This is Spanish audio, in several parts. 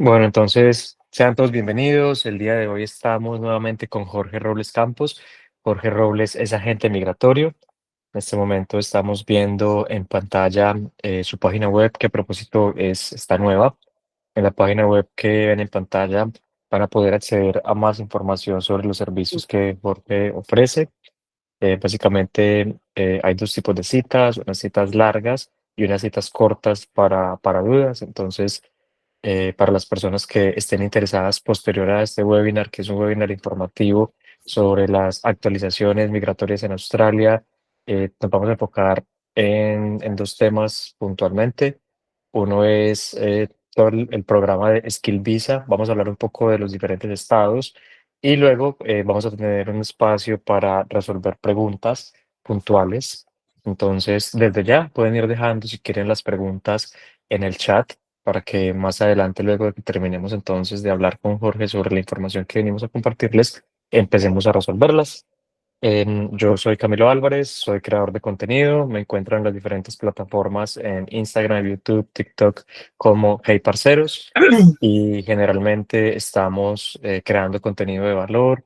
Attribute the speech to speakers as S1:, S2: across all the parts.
S1: Bueno, entonces sean todos bienvenidos. El día de hoy estamos nuevamente con Jorge Robles Campos. Jorge Robles es agente migratorio. En este momento estamos viendo en pantalla su página web, que a propósito está nueva. En la página web que ven en pantalla van a poder acceder a más información sobre los servicios que Jorge ofrece. Básicamente hay dos tipos de citas, unas citas largas y unas citas cortas para dudas. Entonces, para las personas que estén interesadas posterior a este webinar, que es un webinar informativo sobre las actualizaciones migratorias en Australia, nos vamos a enfocar en dos temas puntualmente. Uno es todo el programa de Skill Visa. Vamos a hablar un poco de los diferentes estados y luego vamos a tener un espacio para resolver preguntas puntuales. Entonces, desde ya pueden ir dejando si quieren las preguntas en el chat para que más adelante, luego de que terminemos entonces de hablar con Jorge sobre la información que venimos a compartirles, empecemos a resolverlas. Yo soy Camilo Álvarez, soy creador de contenido, me encuentro en las diferentes plataformas en Instagram, YouTube, TikTok como Hey Parceros y generalmente estamos creando contenido de valor.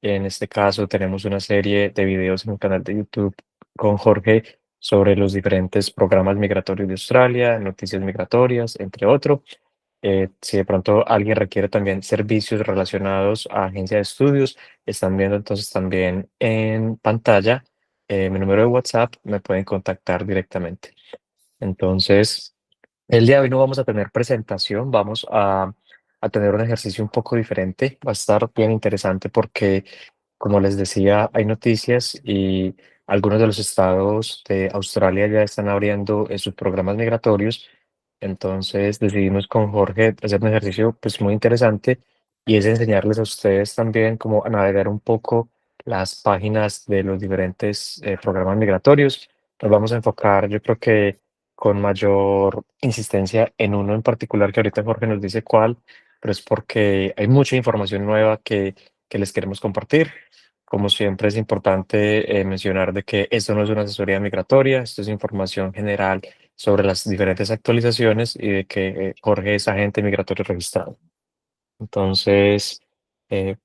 S1: En este caso tenemos una serie de videos en el canal de YouTube con Jorge sobre los diferentes programas migratorios de Australia, noticias migratorias, entre otros. Si de pronto alguien requiere también servicios relacionados a agencia de estudios, están viendo entonces también en pantalla mi número de WhatsApp, me pueden contactar directamente. Entonces, el día de hoy no vamos a tener presentación, vamos a tener un ejercicio un poco diferente. Va a estar bien interesante porque, como les decía, hay noticias y algunos de los estados de Australia ya están abriendo sus programas migratorios. Entonces decidimos con Jorge hacer un ejercicio pues muy interesante y es enseñarles a ustedes también cómo a navegar un poco las páginas de los diferentes programas migratorios. Nos vamos a enfocar, yo creo que con mayor insistencia en uno en particular, que ahorita Jorge nos dice cuál, pero es porque hay mucha información nueva que les queremos compartir. Como siempre es importante mencionar de que esto no es una asesoría migratoria, esto es información general sobre las diferentes actualizaciones y de que Jorge es agente migratorio registrado. Entonces,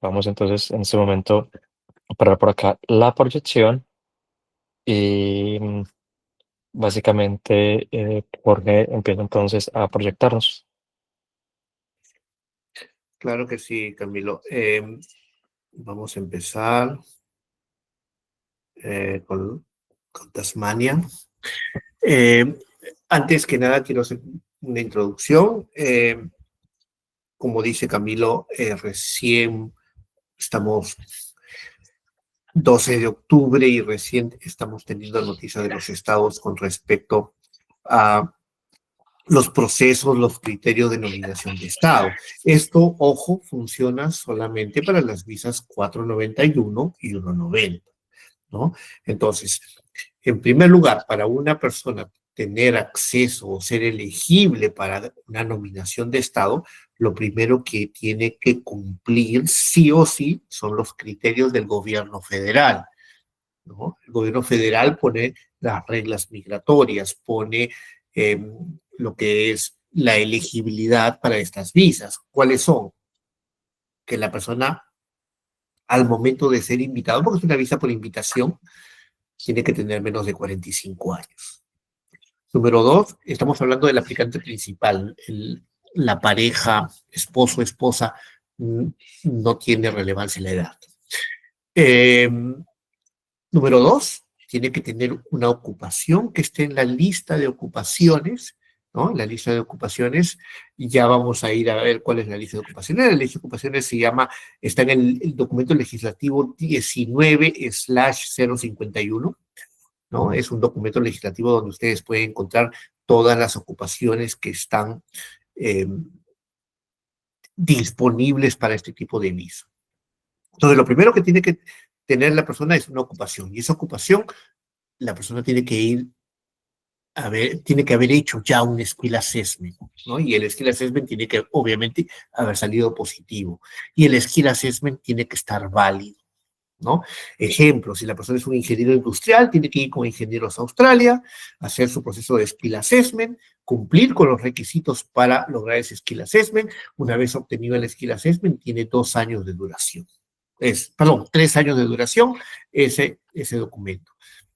S1: vamos entonces en este momento a parar por acá la proyección y básicamente Jorge empieza entonces a proyectarnos.
S2: Claro que sí, Camilo. Vamos a empezar con Tasmania. Eh, Antes que nada, quiero hacer una introducción. Como dice Camilo, recién estamos 12 de octubre y recién estamos teniendo noticias de los estados con respecto a los procesos, los criterios de nominación de estado. Esto, ojo, funciona solamente para las visas 491 y 190, ¿no? Entonces, en primer lugar, para una persona tener acceso o ser elegible para una nominación de Estado, lo primero que tiene que cumplir sí o sí son los criterios del gobierno federal, ¿no? El gobierno federal pone las reglas migratorias, pone eh, lo que es la elegibilidad para estas visas. ¿Cuáles son? Que la persona al momento de ser invitado, porque es una visa por invitación, tiene que tener menos de 45 años. Número dos, estamos hablando del aplicante principal. La pareja, esposo, esposa, no tiene relevancia la edad. Eh, Número dos, tiene que tener una ocupación que esté en la lista de ocupaciones, ¿no? En la lista de ocupaciones, y ya vamos a ir a ver cuál es la lista de ocupaciones. La lista de ocupaciones se llama, está en el documento legislativo 19/051, ¿no? Es un documento legislativo donde ustedes pueden encontrar todas las ocupaciones que están eh, disponibles para este tipo de visa. Entonces, lo primero que tiene que tener la persona es una ocupación, y esa ocupación, la persona tiene que ir a ver, tiene que haber hecho ya un skill assessment, ¿no? Y el skill assessment tiene que, obviamente, haber salido positivo. Y el skill assessment tiene que estar válido. ¿no? Ejemplo, si la persona es un ingeniero industrial, tiene que ir con ingenieros a Australia, hacer su proceso de skill assessment, cumplir con los requisitos para lograr ese skill assessment. Una vez obtenido el skill assessment, tiene 2 años de duración. Perdón, 3 años de duración ese documento.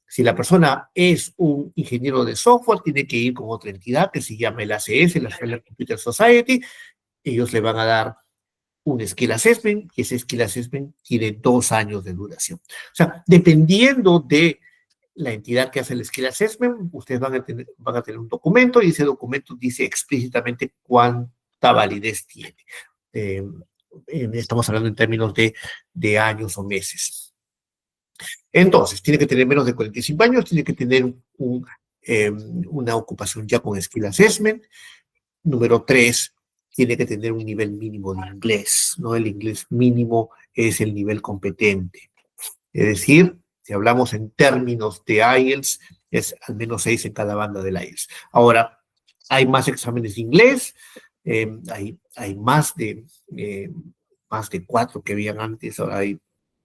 S2: Si la persona es un ingeniero de software, tiene que ir con otra entidad que se llama el ACS, la Australian Computer Society. Ellos le van a dar un skill assessment y ese skill assessment tiene 2 años de duración. O sea, dependiendo de la entidad que hace el skill assessment, ustedes van a tener un documento y ese documento dice explícitamente cuánta validez tiene. Estamos hablando en términos de años o meses. Entonces, tiene que tener menos de 45 años, tiene que tener una ocupación ya con skill assessment. Número 3, tiene que tener un nivel mínimo de inglés, ¿no? El inglés mínimo es el nivel competente. Es decir, si hablamos en términos de IELTS, es al menos 6 en cada banda del IELTS. Ahora, hay más exámenes de inglés, hay más de 4 que habían antes, ahora hay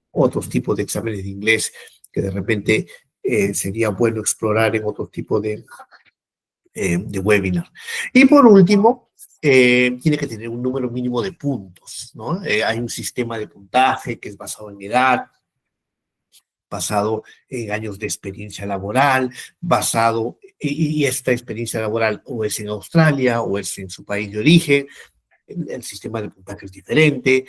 S2: otros tipos de exámenes de inglés que de repente sería bueno explorar en otro tipo de webinar. Y por último, tiene que tener un número mínimo de puntos, ¿no? Hay un sistema de puntaje que es basado en edad, basado en años de experiencia laboral, y esta experiencia laboral o es en Australia o es en su país de origen, el sistema de puntaje es diferente,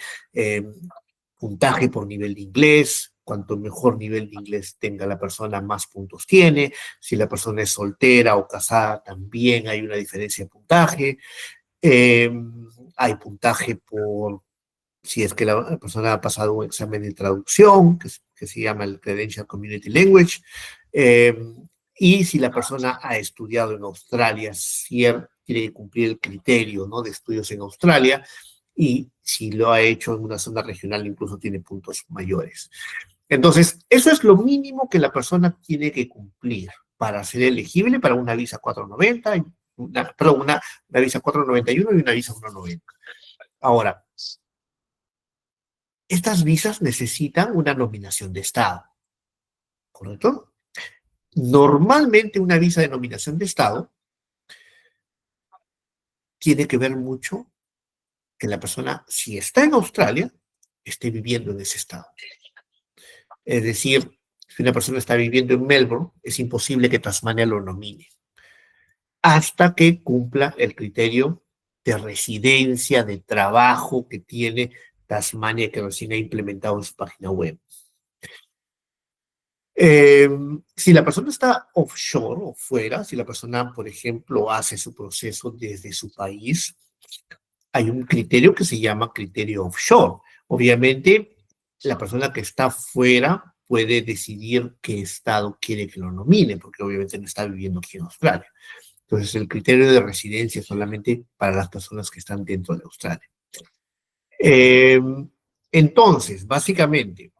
S2: puntaje por nivel de inglés, cuanto mejor nivel de inglés tenga la persona, más puntos tiene. Si la persona es soltera o casada, también hay una diferencia de puntaje. Hay puntaje por si es que la persona ha pasado un examen de traducción, que se llama el Credential Community Language, y si la persona ha estudiado en Australia, tiene que cumplir el criterio, ¿no?, de estudios en Australia, y si lo ha hecho en una zona regional, incluso tiene puntos mayores. Entonces, eso es lo mínimo que la persona tiene que cumplir para ser elegible para una visa 490, una visa 491 y una visa 190. Ahora, estas visas necesitan una nominación de Estado, ¿correcto? Normalmente una visa de nominación de Estado tiene que ver mucho que la persona, si está en Australia, esté viviendo en ese estado. Es decir, si una persona está viviendo en Melbourne, es imposible que Tasmania lo nomine hasta que cumpla el criterio de residencia, de trabajo que tiene Tasmania, que recién ha implementado en su página web. Si la persona está offshore o fuera, si la persona, por ejemplo, hace su proceso desde su país, hay un criterio que se llama criterio offshore. Obviamente, la persona que está fuera puede decidir qué estado quiere que lo nomine, porque obviamente no está viviendo aquí en Australia. Entonces, el criterio de residencia es solamente para las personas que están dentro de Australia. Entonces, básicamente,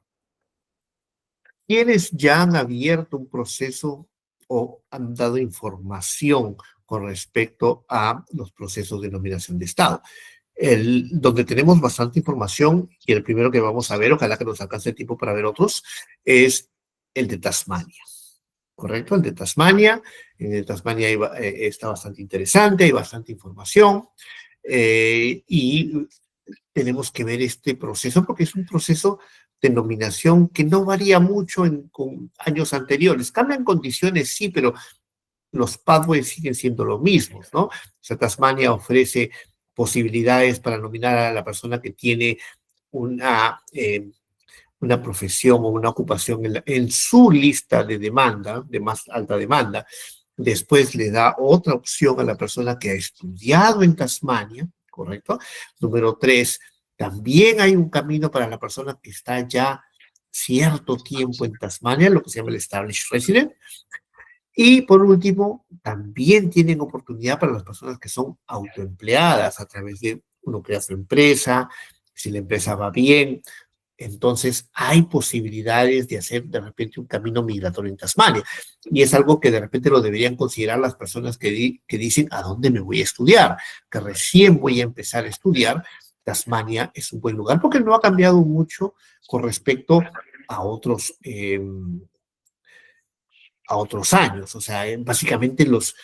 S2: quienes ya han abierto un proceso o han dado información con respecto a los procesos de nominación de Estado. Donde tenemos bastante información, y el primero que vamos a ver, ojalá que nos alcance el tiempo para ver otros, es el de Tasmania. ¿Correcto? El de Tasmania. El de Tasmania está bastante interesante, hay bastante información, y tenemos que ver este proceso porque es un proceso de nominación que no varía mucho con años anteriores. Cambian condiciones, sí, pero los pathways siguen siendo los mismos, ¿no? O sea, Tasmania ofrece posibilidades para nominar a la persona que tiene una profesión o una ocupación en su lista de demanda, de más alta demanda. Después le da otra opción a la persona que ha estudiado en Tasmania, ¿correcto? Número 3, también hay un camino para la persona que está ya cierto tiempo en Tasmania, lo que se llama el Established Resident. Y por último, también tienen oportunidad para las personas que son autoempleadas a través de uno crea su empresa, si la empresa va bien. Entonces, hay posibilidades de hacer de repente un camino migratorio en Tasmania. Y es algo que de repente lo deberían considerar las personas que dicen, ¿a dónde me voy a estudiar? Que recién voy a empezar a estudiar. Tasmania es un buen lugar porque no ha cambiado mucho con respecto a otros, a otros años. O sea, básicamente los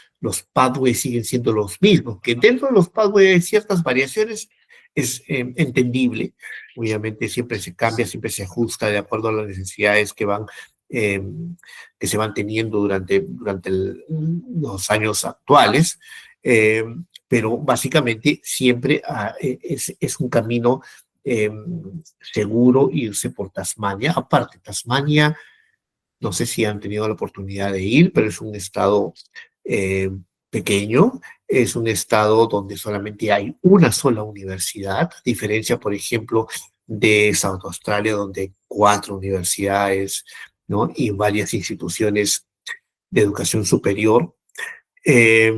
S2: pathways siguen siendo los mismos, que dentro de los pathways hay ciertas variaciones, es entendible. Obviamente siempre se cambia, siempre se ajusta de acuerdo a las necesidades eh, que se van teniendo durante los años actuales. Eh, pero básicamente siempre es un camino eh, seguro irse por Tasmania. Aparte, Tasmania, no sé si han tenido la oportunidad de ir, pero es un estado eh, pequeño, es un estado donde solamente hay una sola universidad, a diferencia, por ejemplo, de South Australia, donde hay cuatro universidades, ¿no? Y varias instituciones de educación superior. Eh,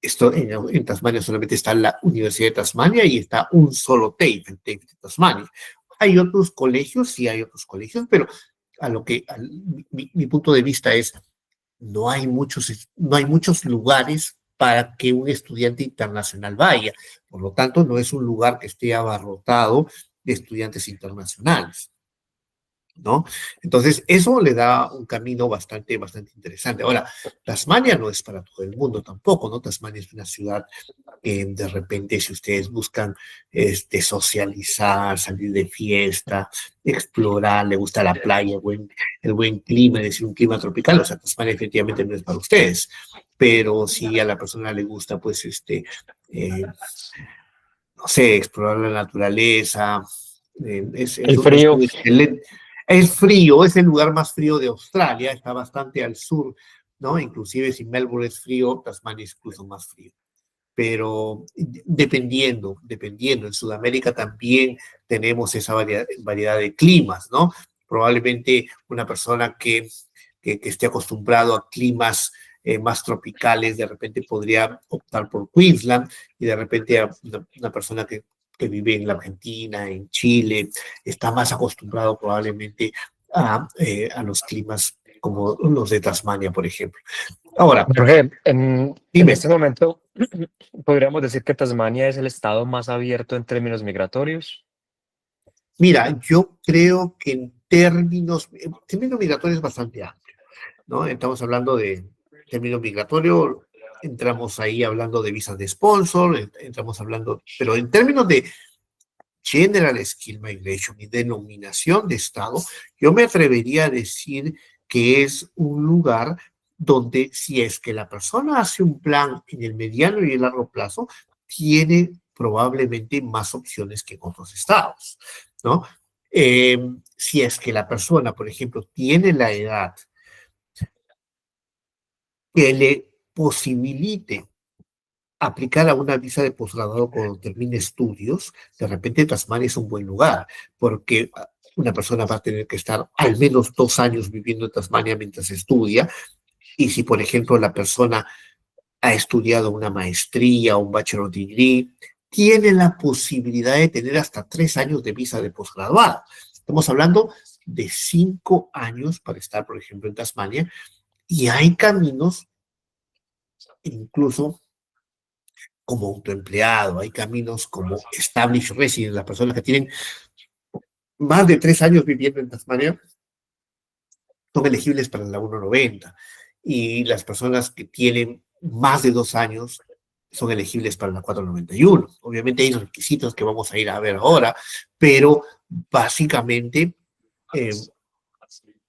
S2: en Tasmania solamente está la Universidad de Tasmania y está un solo TAFE, el TAFE de Tasmania. Hay otros colegios, sí hay otros colegios, pero mi punto de vista es, no hay muchos lugares para que un estudiante internacional vaya. Por lo tanto, no es un lugar que esté abarrotado de estudiantes internacionales, ¿no? Entonces, eso le da un camino bastante interesante. Ahora, Tasmania no es para todo el mundo tampoco, ¿no? Tasmania es una ciudad que de repente, si ustedes buscan socializar, salir de fiesta, explorar, le gusta la playa, el buen clima, es decir, un clima tropical, o sea, Tasmania efectivamente no es para ustedes. Pero si a la persona le gusta, pues, eh, no sé, explorar la naturaleza,
S1: El
S2: es
S1: frío.
S2: un excelente. Es frío, es el lugar más frío de Australia, está bastante al sur, ¿no? Inclusive si Melbourne es frío, Tasmania es incluso más frío. Pero dependiendo, en Sudamérica también tenemos esa variedad de climas, ¿no? Probablemente una persona que esté acostumbrado a climas más tropicales, de repente podría optar por Queensland, y de repente a una persona que vive en la Argentina, en Chile, está más acostumbrado probablemente a los climas como los de Tasmania, por ejemplo. Ahora,
S1: Jorge, en
S2: dime.
S1: este momento podríamos decir que Tasmania es el estado más abierto en términos migratorios.
S2: Mira, yo creo que en términos migratorios es bastante amplio, ¿no? Estamos hablando de términos migratorios, entramos ahí hablando de visas de sponsor, entramos hablando, pero en términos de General Skill Migration y denominación de estado, yo me atrevería a decir que es un lugar donde si es que la persona hace un plan en el mediano y el largo plazo, tiene probablemente más opciones que en otros estados, ¿no? Si es que la persona, por ejemplo, tiene la edad que le posibilite aplicar a una visa de posgrado cuando termine estudios, de repente Tasmania es un buen lugar, porque una persona va a tener que estar al menos 2 años viviendo en Tasmania mientras estudia, y si, por ejemplo, la persona ha estudiado una maestría o un bachelor degree, tiene la posibilidad de tener hasta 3 años de visa de posgraduado. Estamos hablando de 5 años para estar, por ejemplo, en Tasmania, y hay caminos incluso como autoempleado, hay caminos como established residents, las personas que tienen más de 3 años viviendo en Tasmania son elegibles para la 190, y las personas que tienen más de 2 años son elegibles para la 491. Obviamente hay requisitos que vamos a ir a ver ahora, pero básicamente eh,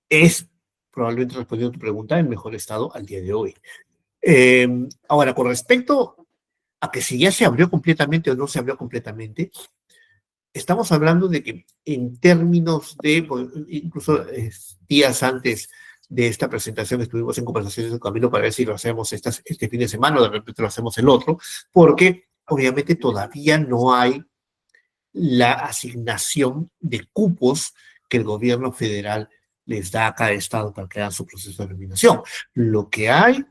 S2: es, probablemente respondiendo a tu pregunta, el mejor estado al día de hoy. Ahora, con respecto a que si ya se abrió completamente o no se abrió completamente, estamos hablando de que en términos de, incluso días antes de esta presentación estuvimos en conversaciones de camino para ver si lo hacemos este fin de semana o de repente lo hacemos el otro, porque obviamente todavía no hay la asignación de cupos que el gobierno federal les da a cada estado para que hagan su proceso de eliminación. Lo que hay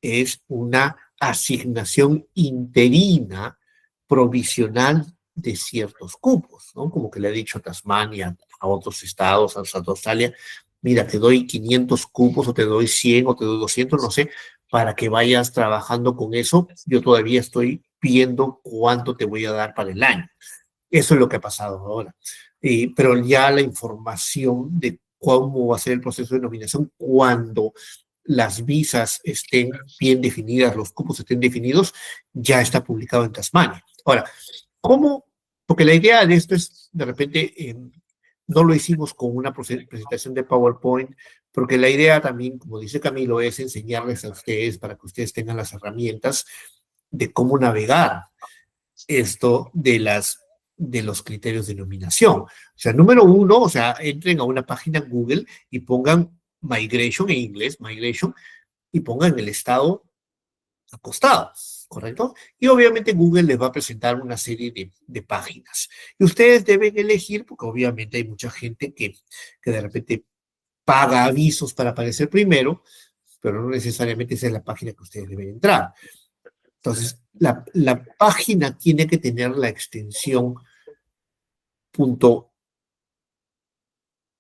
S2: es una asignación interina provisional de ciertos cupos, ¿no? Como que le he dicho a Tasmania, a otros estados, a Australia, mira, te doy 500 cupos o te doy 100 o te doy 200, no sé, para que vayas trabajando con eso. Yo todavía estoy viendo cuánto te voy a dar para el año. Eso es lo que ha pasado ahora. Pero ya la información de cómo va a ser el proceso de nominación cuando las visas estén bien definidas, los cupos estén definidos, ya está publicado en Tasmania. Ahora, ¿cómo? Porque la idea de esto es, de repente, no lo hicimos con una presentación de PowerPoint, porque la idea también, como dice Camilo, es enseñarles a ustedes para que ustedes tengan las herramientas de cómo navegar esto de los criterios de nominación. O sea, número uno, o sea, entren a una página en Google y pongan migration en inglés, migration, y pongan el estado acostado, ¿correcto? Y obviamente Google les va a presentar una serie de páginas. Y ustedes deben elegir, porque obviamente hay mucha gente que de repente paga avisos para aparecer primero, pero no necesariamente esa es la página que ustedes deben entrar. Entonces, la página tiene que tener la extensión punto,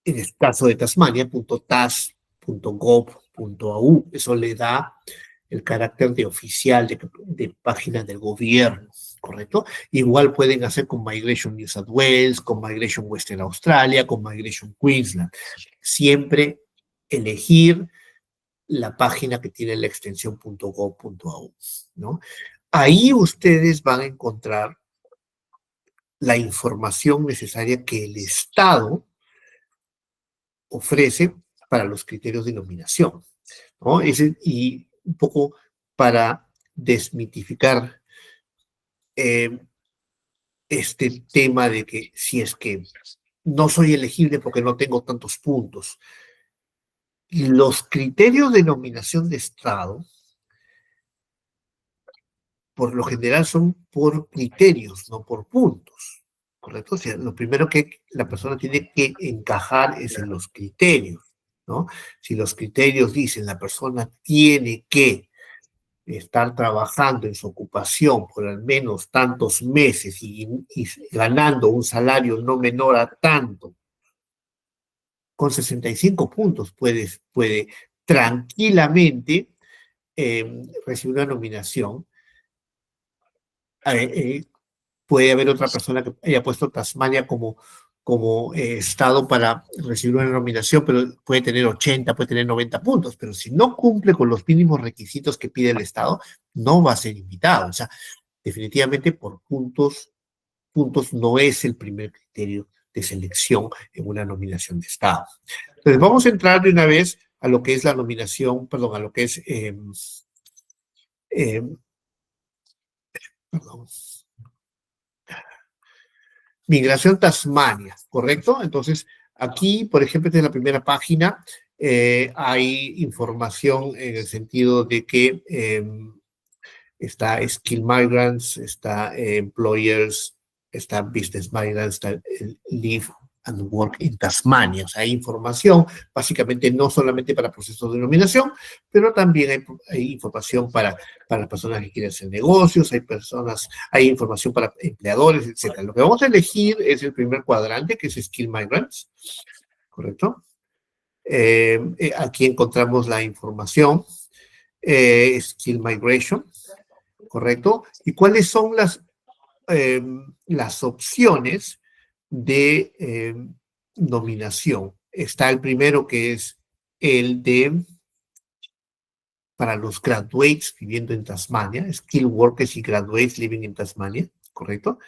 S2: en el caso de Tasmania, punto .tas.gov.au. Eso le da el carácter de oficial de página del gobierno, ¿correcto? Igual pueden hacer con Migration New South Wales, con Migration Western Australia, con Migration Queensland. Siempre elegir la página que tiene la extensión .gov.au, ¿no? Ahí ustedes van a encontrar la información necesaria que el Estado ofrece para los criterios de nominación, ¿no? Y un poco para desmitificar este tema de que si es que no soy elegible porque no tengo tantos puntos. Los criterios de nominación de Estado, por lo general, son por criterios, no por puntos, ¿correcto? O sea, lo primero que la persona tiene que encajar es en los criterios, ¿no? Si los criterios dicen la persona tiene que estar trabajando en su ocupación por al menos tantos meses y ganando un salario no menor a tanto, con 65 puntos puede tranquilamente recibir una nominación. Puede haber otra persona que haya puesto Tasmania como estado para recibir una nominación, pero puede tener 80, puede tener 90 puntos, pero si no cumple con los mínimos requisitos que pide el Estado, no va a ser invitado. O sea, definitivamente por puntos no es el primer criterio de selección en una nominación de Estado. Entonces, vamos a entrar de una vez a lo que es la nominación, perdón, a lo que es, perdón, Migración Tasmania, ¿correcto? Entonces, aquí, por ejemplo, esta es la primera página, hay información en el sentido de que está Skill Migrants, está Employers, está Business Migrants, está Live and Work in Tasmania. O sea, hay información, básicamente no solamente para procesos de nominación, pero también hay información para las personas que quieren hacer negocios, hay información para empleadores, etc. Lo que vamos a elegir es el primer cuadrante, que es Skill Migrants, ¿correcto? Aquí encontramos la información, Skill Migration, ¿correcto? ¿Y cuáles son las opciones de nominación? Está el primero, que es el de para los graduates viviendo en Tasmania, Skill Workers y Graduates Living in Tasmania, ¿correcto?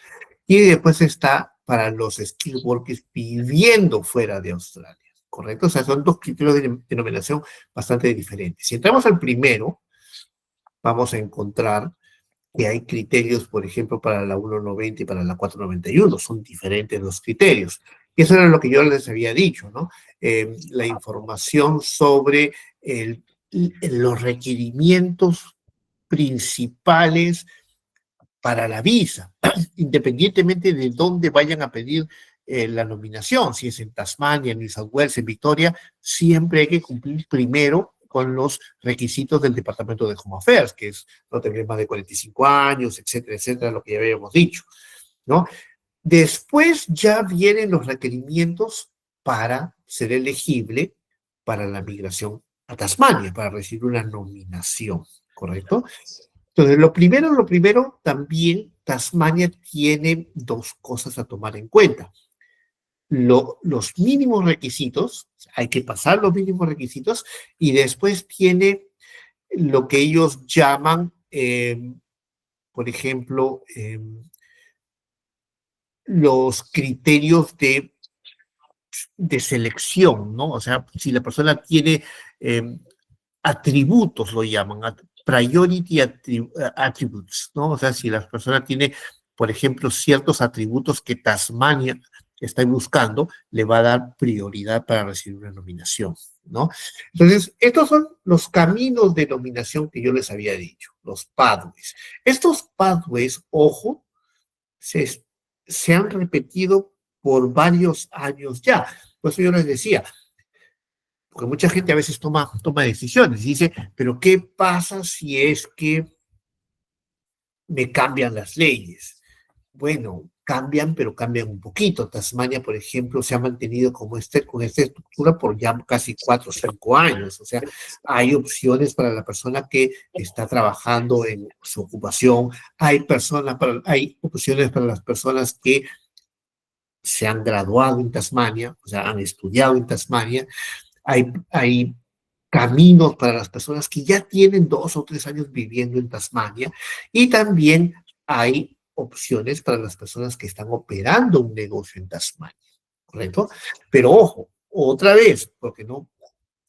S2: Y después está para los Skill Workers viviendo fuera de Australia, ¿correcto? O sea, son dos criterios de nominación bastante diferentes. Si entramos al primero, vamos a encontrar que hay criterios, por ejemplo, para la 190 y para la 491, son diferentes los criterios. Y eso era lo que yo les había dicho, ¿no? La información sobre los requerimientos principales para la visa, independientemente de dónde vayan a pedir la nominación, si es en Tasmania, en New South Wales, en Victoria, siempre hay que cumplir primero con los requisitos del Departamento de Home Affairs, que es no tener más de 45 años, etcétera, etcétera, lo que ya habíamos dicho, ¿no? Después ya vienen los requerimientos para ser elegible para la migración a Tasmania, para recibir una nominación, ¿correcto? Entonces, lo primero, también Tasmania tiene dos cosas a tomar en cuenta. los mínimos requisitos, hay que pasar los mínimos requisitos, y después tiene lo que ellos llaman, por ejemplo, los criterios de selección, ¿no? O sea, si la persona tiene atributos, lo llaman, priority attributes, ¿no? O sea, si la persona tiene, por ejemplo, ciertos atributos que Tasmania está buscando, le va a dar prioridad para recibir una nominación, ¿no? Entonces, estos son los caminos de nominación que yo les había dicho, los pathways. Estos pathways, ojo, se, se han repetido por varios años ya. Por eso yo les decía, porque mucha gente a veces toma decisiones y dice, pero ¿qué pasa si es que me cambian las leyes? Bueno, cambian, pero cambian un poquito. Tasmania, por ejemplo, se ha mantenido como con esta estructura por ya casi 4 o 5 años. O sea, hay opciones para la persona que está trabajando en su ocupación, hay opciones para las personas que se han graduado en Tasmania, o sea, han estudiado en Tasmania, hay caminos para las personas que ya tienen 2 o 3 años viviendo en Tasmania, y también hay opciones para las personas que están operando un negocio en Tasmania, ¿correcto? Pero ojo, otra vez, porque no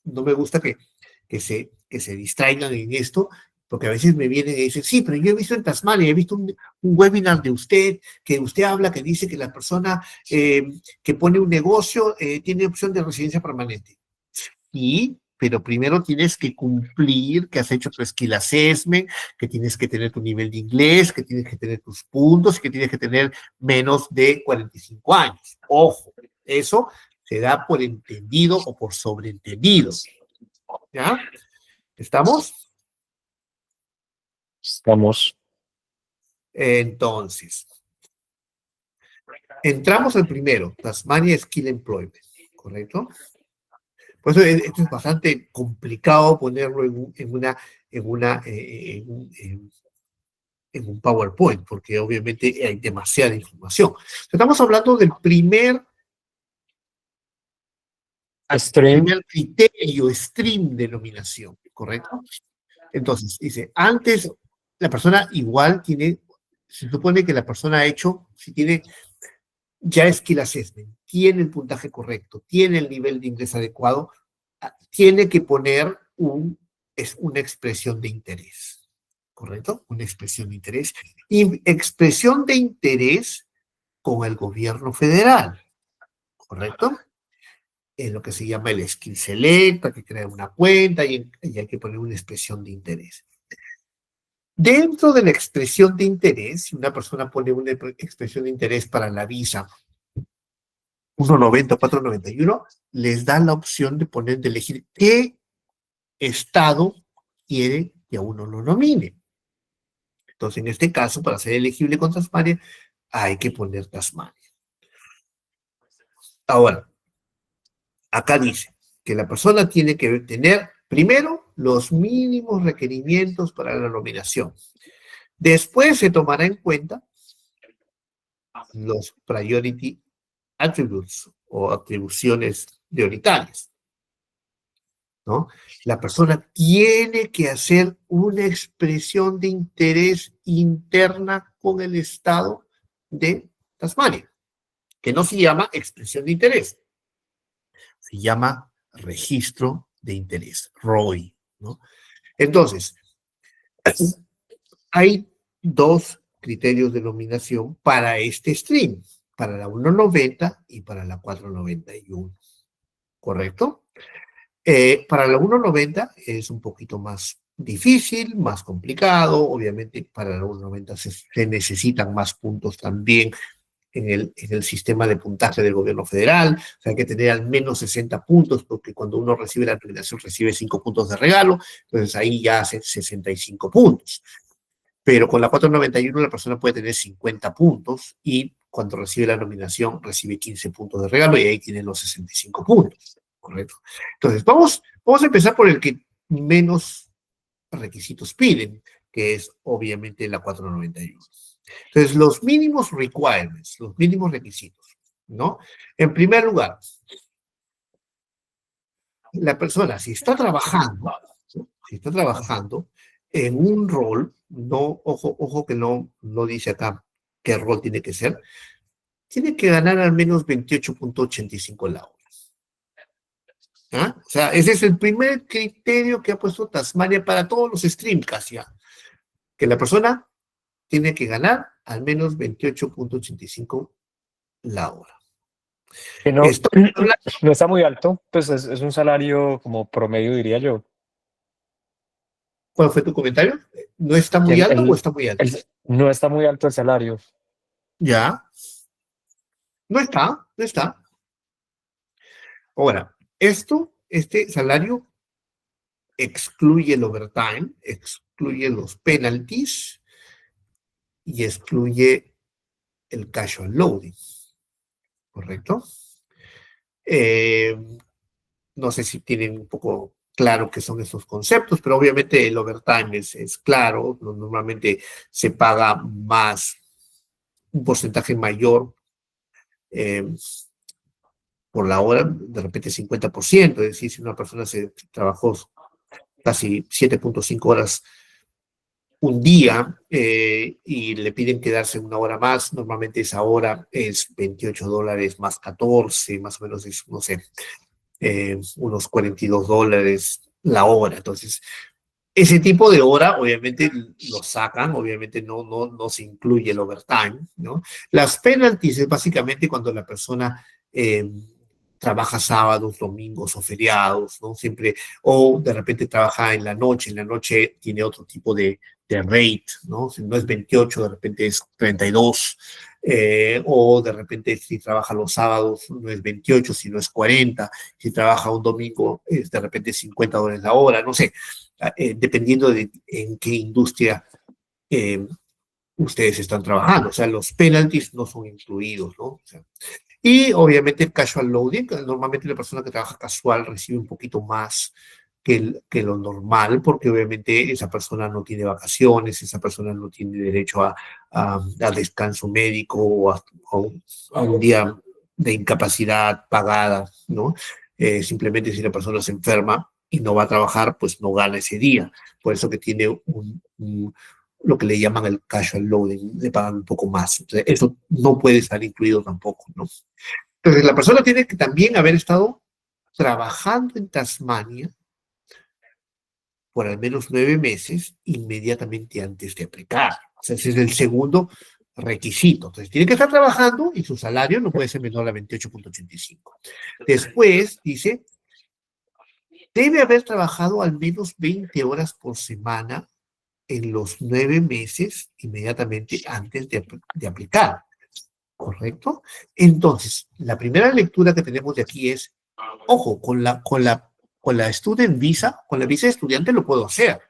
S2: me gusta que se distraigan en esto, porque a veces me vienen y dicen, sí, pero yo he visto en Tasmania, he visto un webinar de usted, que usted habla, que dice que la persona que pone un negocio tiene opción de residencia permanente. Y, pero primero tienes que cumplir, que has hecho tu skill assessment, que tienes que tener tu nivel de inglés, que tienes que tener tus puntos, que tienes que tener menos de 45 años. Ojo, eso se da por entendido o por sobreentendido. ¿Ya? ¿Estamos?
S1: Estamos.
S2: Entonces, entramos al primero, Tasmania Skill Employment, ¿correcto? Por eso esto es bastante complicado ponerlo en un PowerPoint, porque obviamente hay demasiada información. Estamos hablando del
S1: Stream.
S2: primer criterio, stream de nominación, ¿correcto? Entonces, dice, antes la persona igual se supone que la persona ha hecho, si tiene ya skill assessment, tiene el puntaje correcto, tiene el nivel de inglés adecuado, tiene que poner una expresión de interés, ¿correcto? Una expresión de interés. Y expresión de interés con el gobierno federal, ¿correcto? En lo que se llama el Skill Select, hay que crear una cuenta y hay que poner una expresión de interés. Dentro de la expresión de interés, si una persona pone una expresión de interés para la visa 190 o 491, les da la opción de elegir qué estado quiere que a uno lo nomine. Entonces, en este caso, para ser elegible con Tasmania, hay que poner Tasmania. Ahora, acá dice que la persona tiene que tener, primero, los mínimos requerimientos para la nominación. Después se tomará en cuenta los priority attributes o atribuciones prioritarias, ¿no? La persona tiene que hacer una expresión de interés interna con el Estado de Tasmania, que no se llama expresión de interés, se llama registro de interés, ROI, ¿no? Entonces, hay dos criterios de nominación para este stream, para la 190 y para la 491, ¿correcto? Para la 190 es un poquito más difícil, más complicado. Obviamente, para la 190 se necesitan más puntos también en el sistema de puntaje del gobierno federal. O sea, hay que tener al menos 60 puntos, porque cuando uno recibe la nominación recibe 5 puntos de regalo, entonces ahí ya hace 65 puntos. Pero con la 491 la persona puede tener 50 puntos y cuando recibe la nominación recibe 15 puntos de regalo y ahí tiene los 65 puntos, ¿correcto? Entonces, vamos a empezar por el que menos requisitos piden, que es obviamente la 491. Entonces, los mínimos requirements, los mínimos requisitos. ¿no? En primer lugar, la persona, si está trabajando en un rol, no, ojo que no dice acá qué rol tiene que ser, tiene que ganar al menos 28.85 la hora. ¿Ah? O sea, ese es el primer criterio que ha puesto Tasmania para todos los streamcasts ya, que la persona tiene que ganar al menos 28.85 la hora.
S1: Que no,
S2: Esto,
S1: no está muy alto, pues es un salario como promedio, diría yo.
S2: ¿cuál fue tu comentario? ¿No está
S1: Que
S2: muy alto o está muy alto?
S1: no está muy alto el salario.
S2: Ya, no está. Ahora, este salario excluye el overtime, excluye los penalties y excluye el casual loading, ¿correcto? Eh, no sé si tienen un poco claro qué son esos conceptos, pero obviamente el overtime es claro, normalmente se paga más, un porcentaje mayor eh, por la hora, de repente 50%, es decir, si una persona se trabajó casi 7.5 horas un día y le piden quedarse una hora más, normalmente esa hora es $28 más 14, más o menos es, no sé, unos $42 la hora. Entonces, ese tipo de hora, obviamente, lo sacan, obviamente no se incluye el overtime, ¿no? Las penalties es básicamente cuando la persona trabaja sábados, domingos o feriados, ¿no? Siempre, o de repente trabaja en la noche tiene otro tipo de rate, ¿no? Si no es 28, de repente es 32, o de repente si trabaja los sábados no es 28, sino es 40, si trabaja un domingo es de repente $50 la hora, no sé, dependiendo de en qué industria eh, ustedes están trabajando. O sea, los penalties no son incluidos, ¿no? O sea, y obviamente el casual loading, normalmente la persona que trabaja casual recibe un poquito más que lo normal, porque obviamente esa persona no tiene vacaciones, esa persona no tiene derecho a descanso médico a un día de incapacidad pagada, ¿no? Simplemente si la persona se enferma y no va a trabajar, pues no gana ese día. Por eso que tiene lo que le llaman el casual loading, le pagan un poco más. Entonces, eso no puede estar incluido tampoco, ¿no? Entonces, la persona tiene que también haber estado trabajando en Tasmania por al menos 9 meses inmediatamente antes de aplicar. O sea, ese es el segundo requisito. Entonces, tiene que estar trabajando y su salario no puede ser menor a 28.85. Después, dice, debe haber trabajado al menos 20 horas por semana en los 9 meses inmediatamente antes de aplicar. ¿Correcto? Entonces, la primera lectura que tenemos de aquí es, ojo, con la student visa, con la visa de estudiante lo puedo hacer,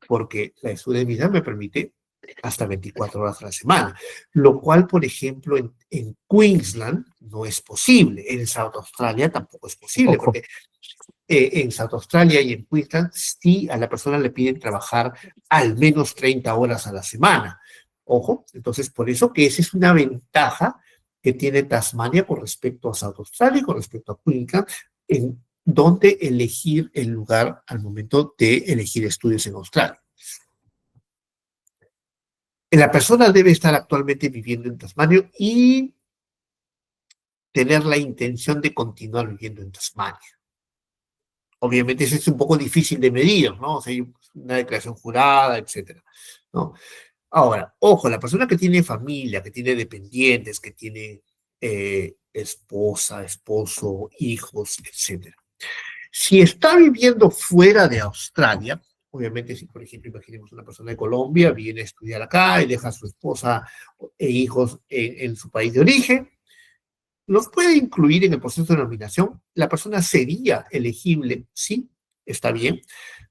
S2: porque la student visa me permite hasta 24 horas a la semana, lo cual, por ejemplo, en Queensland no es posible, en South Australia tampoco es posible,
S1: Poco.
S2: porque en South Australia y en Queensland sí a la persona le piden trabajar al menos 30 horas a la semana. Ojo, entonces por eso que esa es una ventaja que tiene Tasmania con respecto a South Australia y con respecto a Queensland en dónde elegir el lugar al momento de elegir estudios en Australia. La persona debe estar actualmente viviendo en Tasmania y tener la intención de continuar viviendo en Tasmania. Obviamente eso es un poco difícil de medir, ¿no? O sea, hay una declaración jurada, etcétera, ¿no? Ahora, ojo, la persona que tiene familia, que tiene dependientes, que tiene esposa, esposo, hijos, etcétera. Si está viviendo fuera de Australia, obviamente si, por ejemplo, imaginemos una persona de Colombia, viene a estudiar acá y deja a su esposa e hijos en su país de origen, los puede incluir en el proceso de nominación. La persona sería elegible, sí, está bien,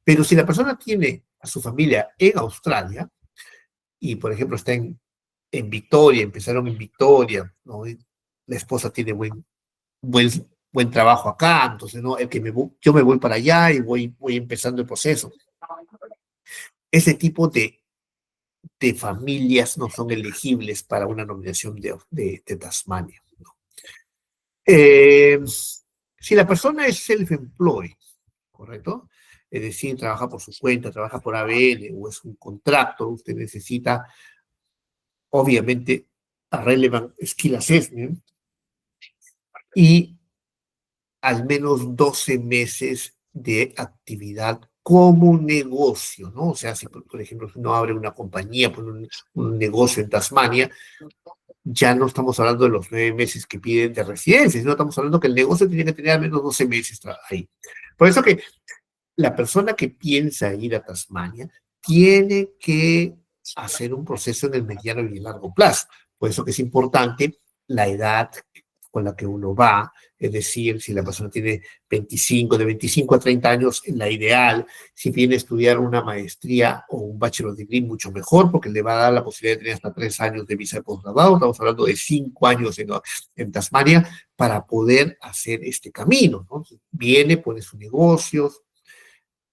S2: pero si la persona tiene a su familia en Australia y, por ejemplo, está en Victoria, empezaron en Victoria, ¿no? Y la esposa tiene buen, buen trabajo acá, entonces, ¿no? Yo me voy para allá y voy empezando el proceso. Ese tipo de familias no son elegibles para una nominación de Tasmania, ¿no? Eh, si la persona es self-employed, ¿correcto? Es decir, trabaja por su cuenta, trabaja por ABN o es un contrato, usted necesita, obviamente, a Relevant Skill Assessment y al menos 12 meses de actividad como negocio, ¿no? O sea, si por ejemplo uno abre una compañía, pone un negocio en Tasmania, ya no estamos hablando de los 9 meses que piden de residencia, sino estamos hablando que el negocio tiene que tener al menos 12 meses ahí. Por eso que la persona que piensa ir a Tasmania tiene que hacer un proceso en el mediano y el largo plazo. Por eso que es importante la edad con la que uno va, es decir, si la persona tiene 25, de 25 a 30 años, la ideal, si viene a estudiar una maestría o un bachelor degree, mucho mejor, porque le va a dar la posibilidad de tener hasta 3 años de visa de postgrado, estamos hablando de 5 años en Tasmania, para poder hacer este camino, ¿no? Viene, pone sus negocios,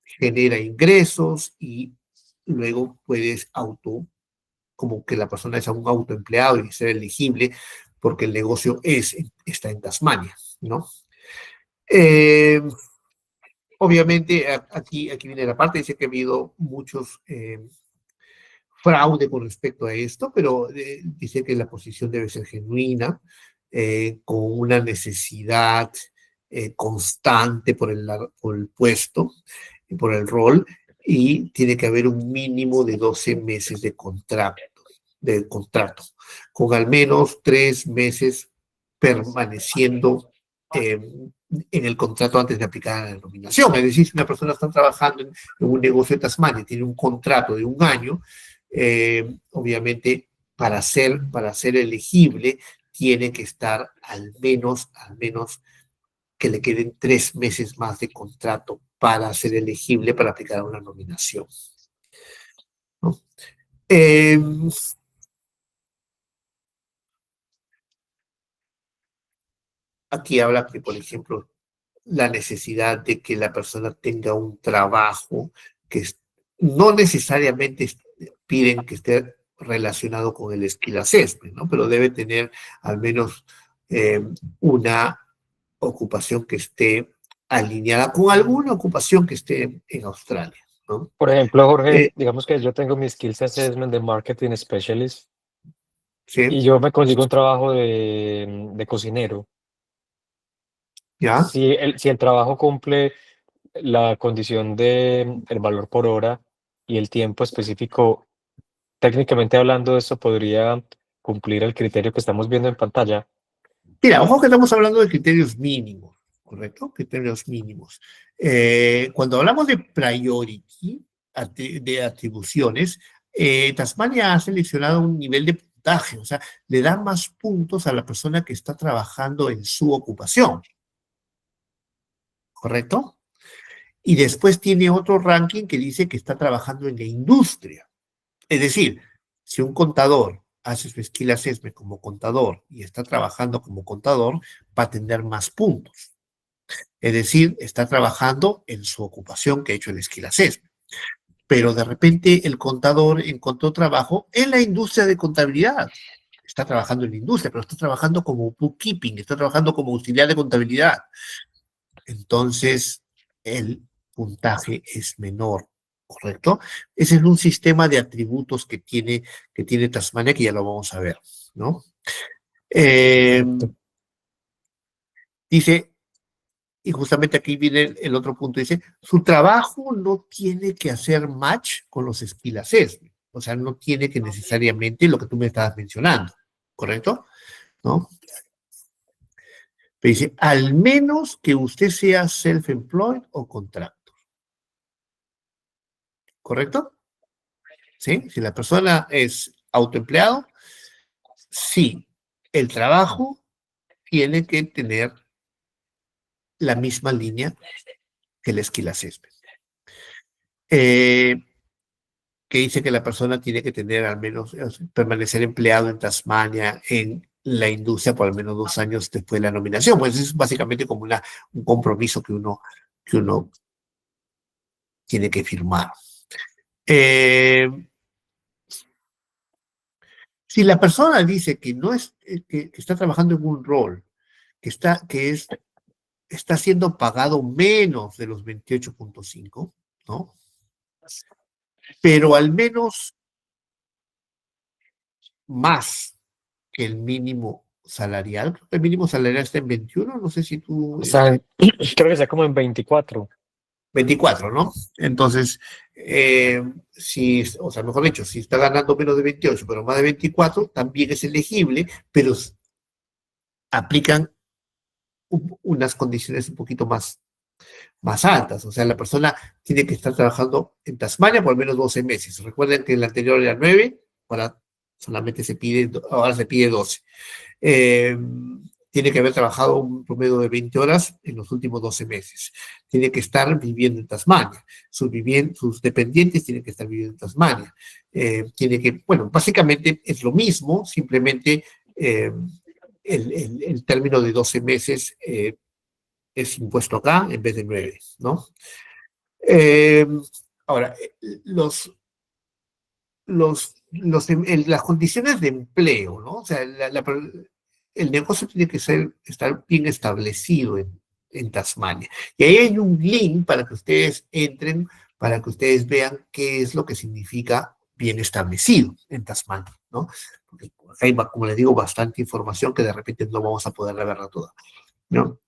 S2: genera ingresos y luego puedes como que la persona es un autoempleado y ser elegible porque el negocio está en Tasmania, ¿no? Eh, obviamente, aquí viene la parte, dice que ha habido muchos fraude con respecto a esto, pero dice que la posición debe ser genuina, con una necesidad constante por el puesto, y por el rol, y tiene que haber un mínimo de 12 meses de contrato, con al menos 3 meses permaneciendo eh, en el contrato antes de aplicar a la nominación. Es decir, si una persona está trabajando en un negocio de Tasmania y tiene un contrato de un año, obviamente para ser elegible tiene que estar al menos que le queden 3 meses más de contrato para ser elegible para aplicar a una nominación, ¿no? Eh, aquí habla que, por ejemplo, la necesidad de que la persona tenga un trabajo que no necesariamente piden que esté relacionado con el skill assessment, ¿no? Pero debe tener al menos eh, una ocupación que esté alineada con alguna ocupación que esté en Australia, ¿no?
S1: Por ejemplo, Jorge,
S2: Eh,
S1: digamos que yo tengo mi Skills Assessment de Marketing Specialist
S2: sí,
S1: y yo me consigo un trabajo de cocinero.
S2: ya.
S1: Si el trabajo cumple la condición de el valor por hora y el tiempo específico, técnicamente hablando, esto podría cumplir el criterio que estamos viendo en pantalla.
S2: Mira, ojo que estamos hablando de criterios mínimos, ¿correcto? Criterios mínimos. Cuando hablamos de priority, de atribuciones, Tasmania ha seleccionado un nivel de puntaje, o sea, le da más puntos a la persona que está trabajando en su ocupación, ¿correcto? Y después tiene otro ranking que dice que está trabajando en la industria. Es decir, si un contador hace su skill assessment como contador y está trabajando como contador, va a tener más puntos. Es decir, está trabajando en su ocupación que ha hecho el skill assessment. Pero de repente el contador encontró trabajo en la industria de contabilidad. Está trabajando en la industria, pero está trabajando como bookkeeping, está trabajando como auxiliar de contabilidad. Entonces, el puntaje es menor, ¿correcto? Ese es un sistema de atributos que tiene Tasmania, que ya lo vamos a ver, ¿no? Eh,
S1: Perfecto.
S2: dice, y justamente aquí viene el otro punto, dice, su trabajo no tiene que hacer match con los skill assessment, o sea, no tiene que necesariamente lo que tú me estabas mencionando, ¿correcto? ¿No? Pero dice, al menos que usted sea self-employed o contractor, ¿correcto? ¿Sí? Si la persona es autoempleado, sí, el trabajo tiene que tener la misma línea que el skill assessment. Eh, que dice que la persona tiene que tener al menos, permanecer empleado en Tasmania, en la industria por al menos 2 años después de la nominación. Pues es básicamente como un compromiso que uno tiene que firmar. Eh, si la persona dice que no es, que está trabajando en un rol está siendo pagado menos de los 28.5, ¿no? Pero al menos más que el mínimo salarial. Creo que el mínimo salarial está en 21, no sé si tú,
S1: Creo que está como en 24.
S2: 24, ¿no? Entonces, si, o sea, mejor dicho, si está ganando menos de 28, pero más de 24, también es elegible, pero aplican unas condiciones un poquito más altas. O sea, la persona tiene que estar trabajando en Tasmania por al menos 12 meses. Recuerden que el anterior era 9, ahora solamente ahora se pide 12. Eh, Tiene que haber trabajado un promedio de 20 horas en los últimos 12 meses. Tiene que estar viviendo en Tasmania. Sus dependientes tienen que estar viviendo en Tasmania. Bueno, básicamente es lo mismo, simplemente el término de 12 meses es impuesto acá en vez de 9, ¿no? Eh, Ahora, las condiciones de empleo, ¿no? O sea, el negocio tiene que estar bien establecido en Tasmania. Y ahí hay un link para que ustedes entren, para que ustedes vean qué es lo que significa bien establecido en Tasmania, ¿no? Porque hay, como les digo, bastante información que de repente no vamos a poder verla toda, ¿no?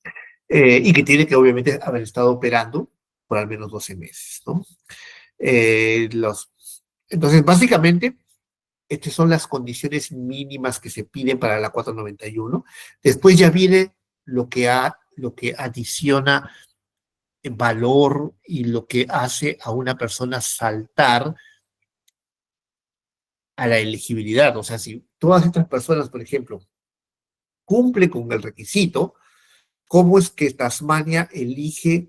S2: Y que tiene que obviamente haber estado operando por al menos 12 meses, ¿no? Entonces, básicamente, estas son las condiciones mínimas que se piden para la 491. Después ya viene lo que adiciona valor y lo que hace a una persona saltar a la elegibilidad. O sea, si todas estas personas, por ejemplo, cumplen con el requisito, ¿cómo es que Tasmania elige,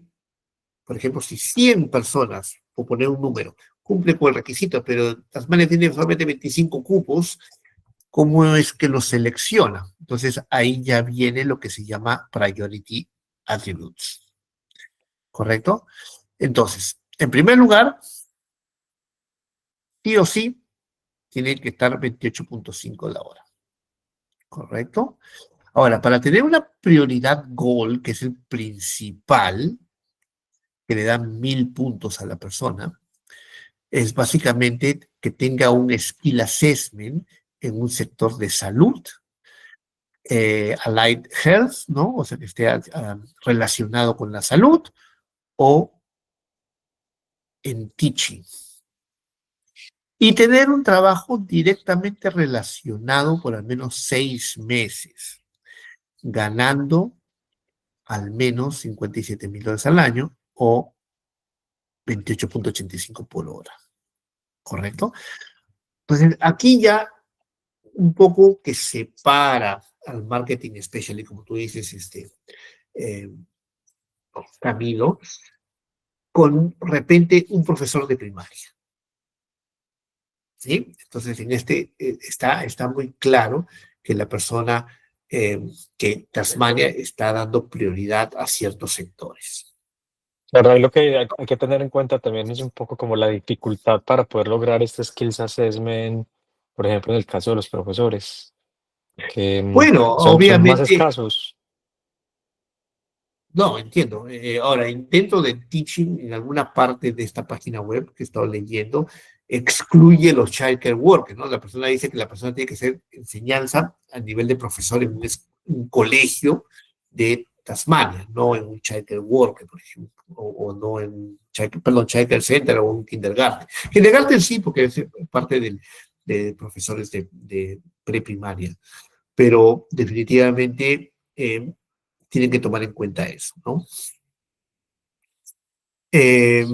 S2: por ejemplo, si 100 personas, por poner un número, cumplen con el requisito, pero Tasmania tiene solamente 25 cupos, cómo es que los selecciona? Entonces ahí ya viene lo que se llama Priority Attributes, ¿correcto? Entonces, en primer lugar, sí o sí, tiene que estar 28.5 la hora, ¿correcto? Ahora, para tener una prioridad goal, que es el principal, que le da 1000 puntos a la persona, es básicamente que tenga un skill assessment en un sector de salud, allied health, ¿no? O sea, que esté relacionado con la salud, o en teaching. Y tener un trabajo directamente relacionado por al menos 6 meses, ganando al menos $57,000 al año o 28.85 por hora, ¿correcto? Entonces, aquí ya un poco que separa al marketing especially, como tú dices, eh, Camilo, con de repente un profesor de primaria. ¿Sí? Entonces, está muy claro que la persona, que Tasmania está dando prioridad a ciertos sectores.
S1: Claro, ahí lo que hay que tener en cuenta también es un poco como la dificultad para poder lograr este skills assessment, por ejemplo, en el caso de los profesores, que
S2: Bueno,
S1: son más
S2: obviamente,
S1: escasos.
S2: no, entiendo. Ahora, intento de teaching en alguna parte de esta página web que he estado leyendo, excluye los childcare workers, ¿no? La persona dice que la persona tiene que hacer enseñanza a nivel de profesor en un colegio de Tasmania, no en un childcare worker, por ejemplo, o no en childcare center o un kindergarten. Kindergarten sí, porque es parte de profesores de preprimaria, pero definitivamente tienen que tomar en cuenta eso, ¿no? Eh,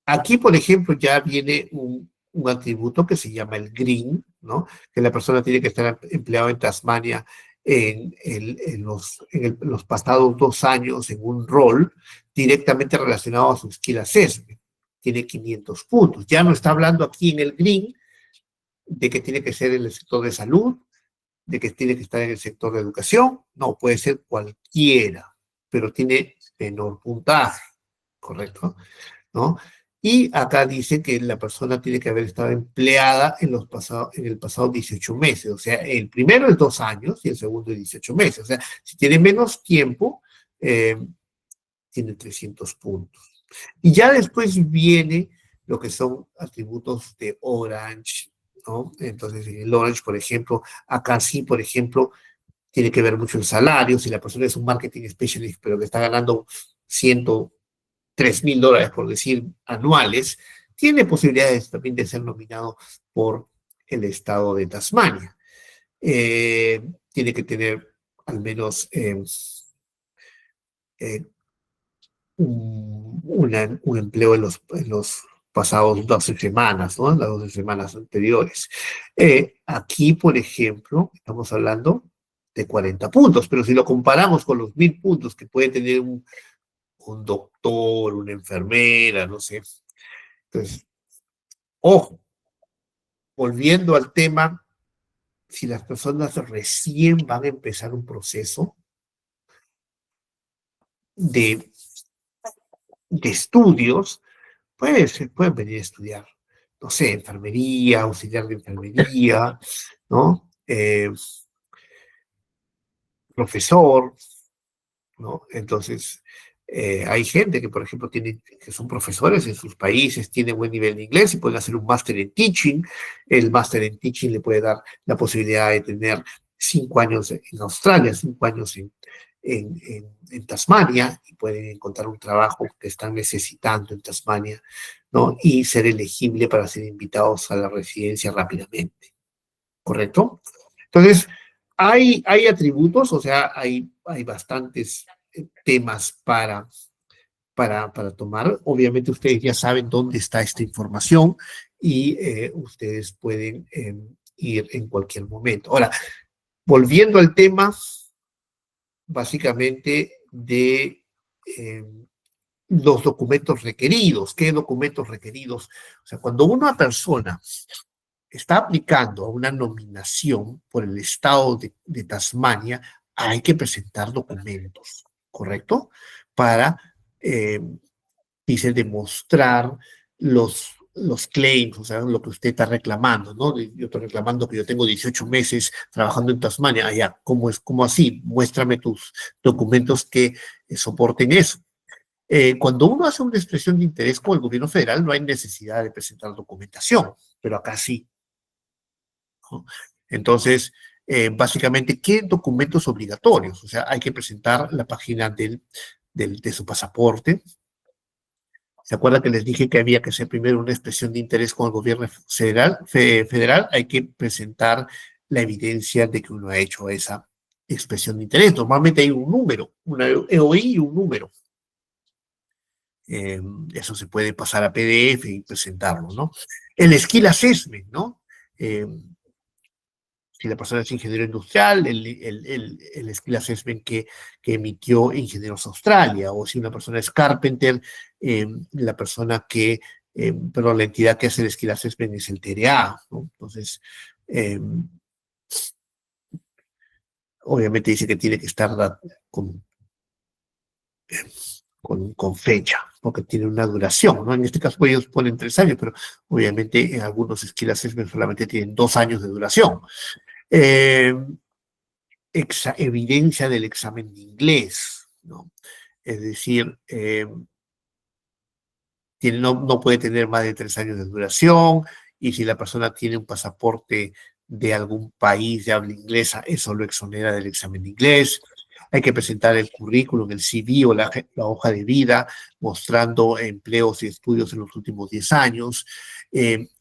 S2: Aquí, por ejemplo, ya viene un atributo que se llama el green, ¿no? Que la persona tiene que estar empleado en Tasmania en los pasados 2 años en un rol directamente relacionado a su skill assessment. Tiene 500 puntos. Ya no está hablando aquí en el green de que tiene que ser en el sector de salud, de que tiene que estar en el sector de educación. No, puede ser cualquiera, pero tiene menor puntaje, ¿correcto? ¿No? Y acá dice que la persona tiene que haber estado empleada en el pasado 18 meses. O sea, el primero es 2 años y el segundo es 18 meses. O sea, si tiene menos tiempo, eh, tiene 300 puntos. Y ya después viene lo que son atributos de Orange, ¿no? Entonces, en el Orange, por ejemplo, acá sí, por ejemplo, tiene que ver mucho el salario. Si la persona es un marketing specialist, pero que está ganando 103.000 dólares, por decir, anuales, tiene posibilidades también de ser nominado por el estado de Tasmania. Tiene que tener al menos eh, un empleo en los pasados 12 semanas, ¿no? En las 12 semanas anteriores. Aquí, por ejemplo, estamos hablando de 40 puntos, pero si lo comparamos con los 1.000 puntos que puede tener un doctor, una enfermera, no sé. Entonces, ojo, volviendo al tema, si las personas recién van a empezar un proceso de, de estudios, pues pueden venir a estudiar, no sé, enfermería, auxiliar de enfermería, ¿no? Profesor, ¿no? Entonces, hay gente que, por ejemplo, que son profesores en sus países, tienen buen nivel de inglés y pueden hacer un máster en teaching. El máster en teaching le puede dar la posibilidad de tener 5 años en Australia, 5 años en Tasmania, y pueden encontrar un trabajo que están necesitando en Tasmania, ¿no? Y ser elegible para ser invitados a la residencia rápidamente, ¿correcto? Entonces, hay atributos, o sea, hay bastantes temas para tomar. Obviamente ustedes ya saben dónde está esta información y ustedes pueden ir en cualquier momento. Ahora, volviendo al tema, básicamente, de los documentos requeridos. ¿Qué documentos requeridos? O sea, cuando una persona está aplicando a una nominación por el estado de Tasmania, hay que presentar documentos, ¿correcto? Para, eh, dice, demostrar los claims, o sea, lo que usted está reclamando, ¿no? Yo estoy reclamando que yo tengo 18 meses trabajando en Tasmania. Allá, ¿cómo es? ¿Cómo así? Muéstrame tus documentos que soporten eso. Cuando uno hace una expresión de interés con el gobierno federal, no hay necesidad de presentar documentación, pero acá sí, ¿no? Entonces, básicamente, ¿qué documentos obligatorios? O sea, hay que presentar la página de su pasaporte. ¿Se acuerdan que les dije que había que hacer primero una expresión de interés con el gobierno federal? Hay que presentar la evidencia de que uno ha hecho esa expresión de interés. Normalmente hay un número, una EOI y un número. Eso se puede pasar a PDF y presentarlo, ¿no? El skill assessment, ¿no? Eh, si la persona es ingeniero industrial, el skill assessment que emitió Ingenieros Australia, o si una persona es carpenter, la persona perdón, la entidad que hace el skill assessment es el TRA, ¿no? Entonces, eh, obviamente dice que tiene que estar con, con fecha, porque tiene una duración, ¿no? En este caso pues, ellos ponen 3 años, pero obviamente en algunos skill assessment solamente tienen 2 años de duración. Eh, Evidencia del examen de inglés, ¿no? Es decir, no puede tener más de 3 años de duración, y si la persona tiene un pasaporte de algún país de habla inglesa, eso lo exonera del examen de inglés. Hay que presentar el currículum, el CV o la hoja de vida, mostrando empleos y estudios en los últimos 10 años.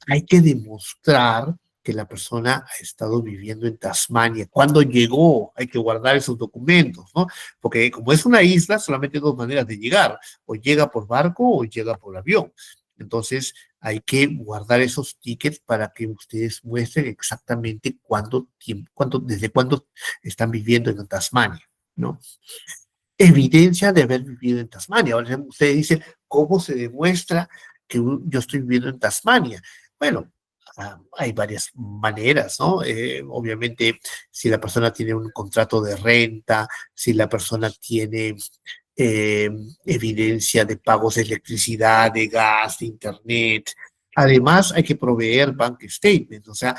S2: Hay que demostrar que la persona ha estado viviendo en Tasmania. ¿Cuándo llegó? Hay que guardar esos documentos, ¿no? Porque como es una isla, solamente hay dos maneras de llegar: o llega por barco o llega por avión. Entonces, hay que guardar esos tickets para que ustedes muestren exactamente desde cuándo están viviendo en Tasmania, ¿no? Evidencia de haber vivido en Tasmania. Ahora ustedes dicen, ¿cómo se demuestra que yo estoy viviendo en Tasmania? Bueno, hay varias maneras, ¿no? Obviamente, si la persona tiene un contrato de renta, si la persona tiene eh, evidencia de pagos de electricidad, de gas, de internet. Además, hay que proveer bank statements, o sea,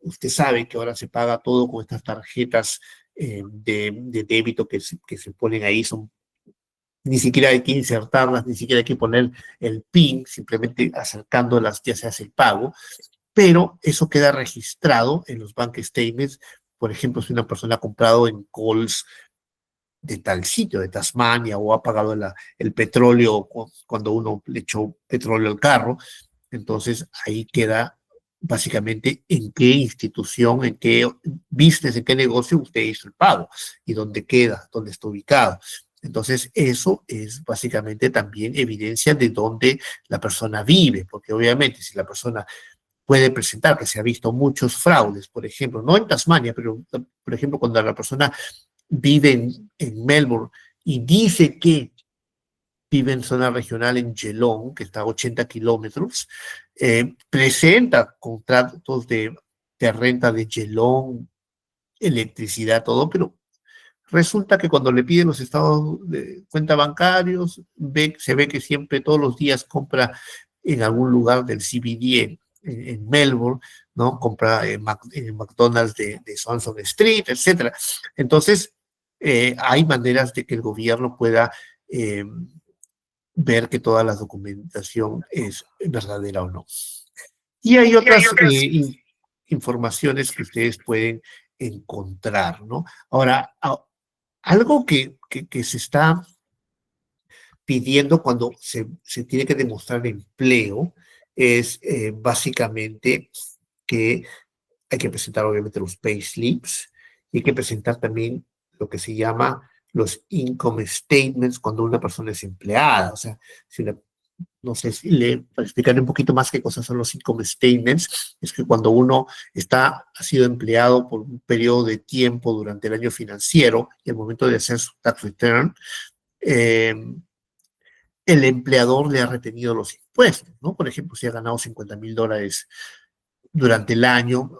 S2: usted sabe que ahora se paga todo con estas tarjetas de débito que se ponen ahí, son, ni siquiera hay que insertarlas, ni siquiera hay que poner el PIN, simplemente acercándolas ya se hace el pago, pero eso queda registrado en los bank statements. Por ejemplo, si una persona ha comprado en Coles de tal sitio, de Tasmania, o ha pagado el petróleo cuando uno le echó petróleo al carro, entonces ahí queda básicamente en qué institución, en qué business, en qué negocio usted hizo el pago y dónde queda, dónde está ubicado. Entonces, eso es básicamente también evidencia de dónde la persona vive, porque obviamente si la persona puede presentar que se ha visto muchos fraudes, por ejemplo, no en Tasmania, pero por ejemplo, cuando la persona vive en Melbourne y dice que vive en zona regional en Geelong, que está a 80 kilómetros, presenta contratos de renta de Geelong, electricidad, todo, pero resulta que cuando le piden los estados de cuenta bancarios, se ve que siempre todos los días compra en algún lugar del CBD en Melbourne, ¿no? Compra en McDonald's de Swanston Street, etcétera. Entonces, hay maneras de que el gobierno pueda ver que toda la documentación es verdadera o no. Y hay otras informaciones que ustedes pueden encontrar, ¿no? Ahora, algo que se está pidiendo cuando se tiene que demostrar empleo es básicamente que hay que presentar obviamente los pay slips y hay que presentar también lo que se llama los income statements cuando una persona es empleada. O sea, si una, no sé si para explicarle un poquito más qué cosas son los income statements, es que cuando uno ha sido empleado por un periodo de tiempo durante el año financiero y al momento de hacer su tax return, eh, el empleador le ha retenido los impuestos, ¿no? Por ejemplo, si ha ganado $50,000 durante el año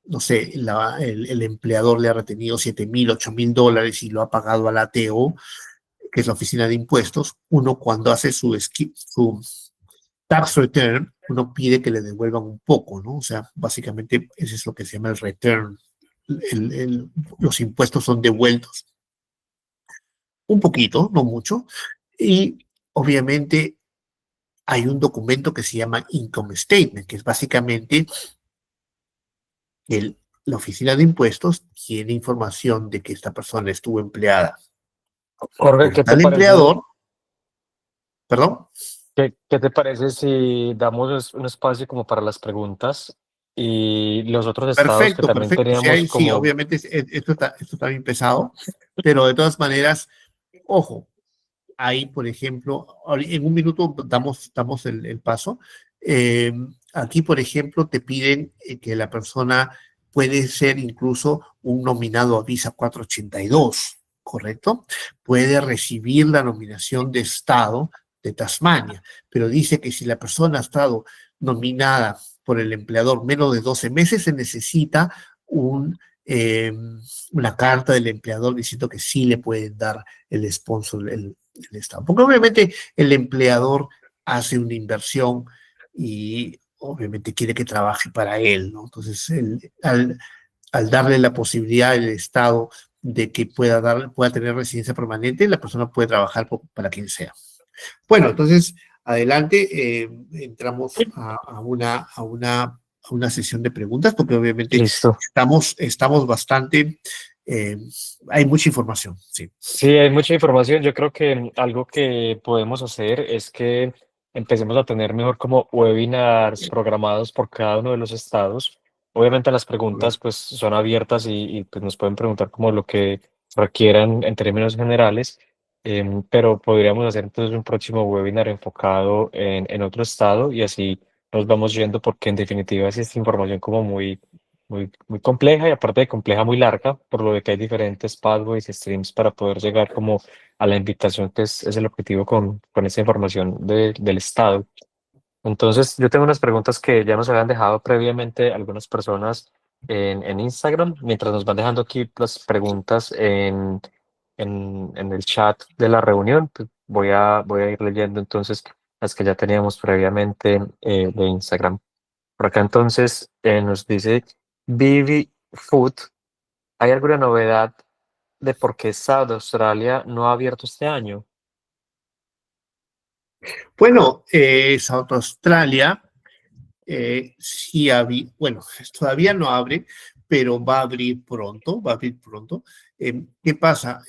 S2: no sé, el empleador le ha retenido $7,000, $8,000 y lo ha pagado a la ATO, que es la oficina de impuestos, uno cuando hace su tax return, uno pide que le devuelvan un poco, ¿no? O sea, básicamente eso es lo que se llama el return. Los impuestos son devueltos un poquito, no mucho, y obviamente hay un documento que se llama Income Statement, que es básicamente el, la oficina de impuestos tiene información de que esta persona estuvo empleada
S1: Jorge,
S2: por
S1: ¿qué te
S2: tal
S1: parece?
S2: empleador, perdón.
S1: ¿Qué te parece si damos un espacio como para las preguntas y los otros estados que
S2: Perfecto,
S1: también
S2: perfecto. Sí,
S1: teníamos
S2: sí,
S1: como
S2: obviamente esto está bien pesado, pero de todas maneras, ojo, ahí, por ejemplo, en un minuto damos el paso. Eh, Aquí, por ejemplo, te piden que la persona puede ser incluso un nominado a visa 482, ¿correcto? Puede recibir la nominación de Estado de Tasmania, pero dice que si la persona ha estado nominada por el empleador menos de 12 meses, se necesita un, eh, una carta del empleador diciendo que sí le pueden dar el sponsor, el Estado. Porque obviamente el empleador hace una inversión y obviamente quiere que trabaje para él, ¿no? Entonces, al darle la posibilidad al Estado de que pueda tener residencia permanente, la persona puede trabajar para quien sea. Bueno, entonces, adelante, entramos a una sesión de preguntas, porque obviamente
S1: listo.
S2: estamos bastante, eh, hay mucha información, sí.
S1: Sí, hay mucha información. Yo creo que algo que podemos hacer es que empecemos a tener mejor como webinars programados por cada uno de los estados. Obviamente las preguntas pues son abiertas pues nos pueden preguntar como lo que requieran en términos generales, pero podríamos hacer entonces un próximo webinar enfocado en otro estado y así nos vamos yendo porque en definitiva es esta información como muy compleja y aparte de compleja, muy larga, por lo de que hay diferentes pathways y streams para poder llegar como a la invitación que es el objetivo con esta información del Estado. Entonces, yo tengo unas preguntas que ya nos habían dejado previamente algunas personas en Instagram, mientras nos van dejando aquí las preguntas en el chat de la reunión. Pues voy a ir leyendo entonces las que ya teníamos previamente de Instagram. Por acá entonces nos dice Vivi Food, ¿hay alguna novedad de por qué South Australia no ha abierto este año?
S2: Bueno, South Australia sí bueno, todavía no abre, pero va a abrir pronto, va a abrir pronto. ¿Qué pasa?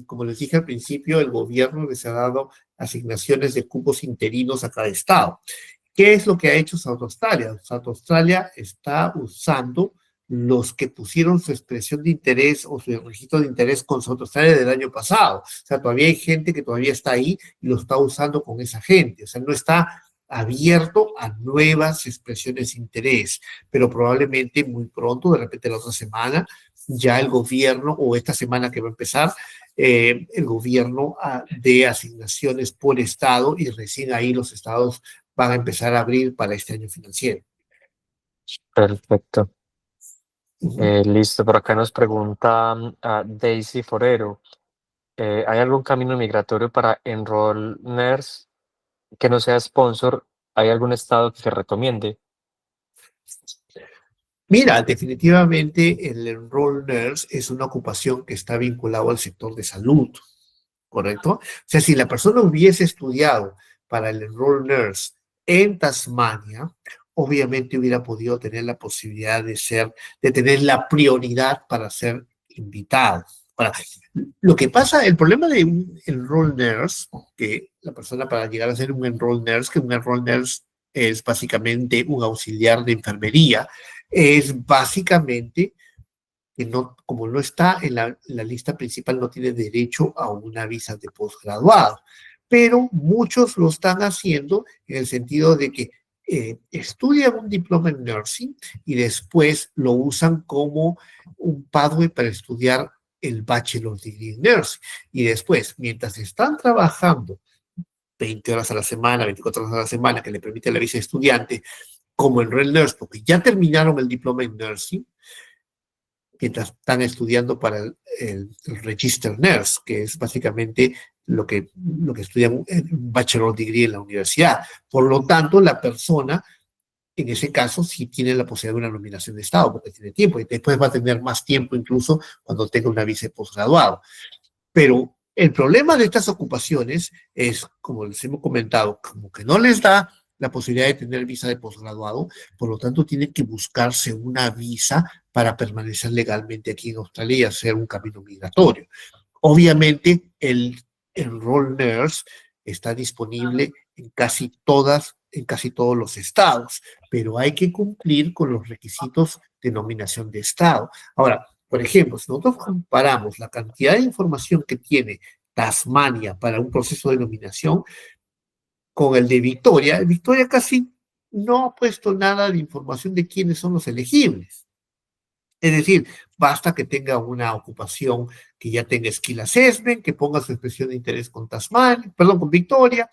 S2: Como les dije al principio, el gobierno les ha dado asignaciones de cupos interinos a cada estado. ¿Qué es lo que ha hecho South Australia? South Australia está usando los que pusieron su expresión de interés o su registro de interés con South Australia del año pasado. O sea, todavía hay gente que todavía está ahí y lo está usando con esa gente. O sea, no está abierto a nuevas expresiones de interés, pero probablemente muy pronto, de repente la otra semana, ya el gobierno, o esta semana que va a empezar, el gobierno dé asignaciones por estado y recién ahí los estados van a empezar a abrir para este año financiero.
S1: Perfecto.
S2: Ujú.
S1: Listo, por acá nos pregunta Daisy Forero, ¿hay algún camino migratorio para Enroll Nurse que no sea sponsor? ¿Hay algún estado que se recomiende?
S2: Mira, definitivamente el enroll nurse es una ocupación que está vinculada al sector de salud, ¿correcto? O sea, si la persona hubiese estudiado para el enroll nurse en Tasmania, obviamente hubiera podido tener la posibilidad de tener la prioridad para ser invitado. Ahora, lo que pasa, el problema de un enroll nurse, que la persona para llegar a ser un enroll nurse, que un enroll nurse es básicamente un auxiliar de enfermería, es básicamente que no, como no está en la lista principal, no tiene derecho a una visa de posgraduado. Pero muchos lo están haciendo en el sentido de que estudian un diploma en nursing y después lo usan como un pathway para estudiar el bachelor degree en nursing. Y después, mientras están trabajando 20 horas a la semana, 24 horas a la semana, que le permite la visa de estudiante, como en Real Nurse, porque ya terminaron el diploma en nursing, mientras están estudiando para el Register Nurse, que es básicamente lo que estudian un bachelor degree en la universidad. Por lo tanto, la persona, en ese caso, sí tiene la posibilidad de una nominación de Estado, porque tiene tiempo, y después va a tener más tiempo incluso cuando tenga una visa de posgraduado. Pero el problema de estas ocupaciones es, como les hemos comentado, como que no les da la posibilidad de tener visa de posgraduado, por lo tanto tienen que buscarse una visa para permanecer legalmente aquí en Australia y hacer un camino migratorio. Obviamente el Roll Nurse está disponible en casi todos los estados, pero hay que cumplir con los requisitos de nominación de estado. Ahora, por ejemplo, si nosotros comparamos la cantidad de información que tiene Tasmania para un proceso de nominación con el de Victoria, Victoria casi no ha puesto nada de información de quiénes son los elegibles. Es decir, basta que tenga una ocupación que ya tenga skill assessment, que ponga su expresión de interés con Tasmania, perdón, con Victoria.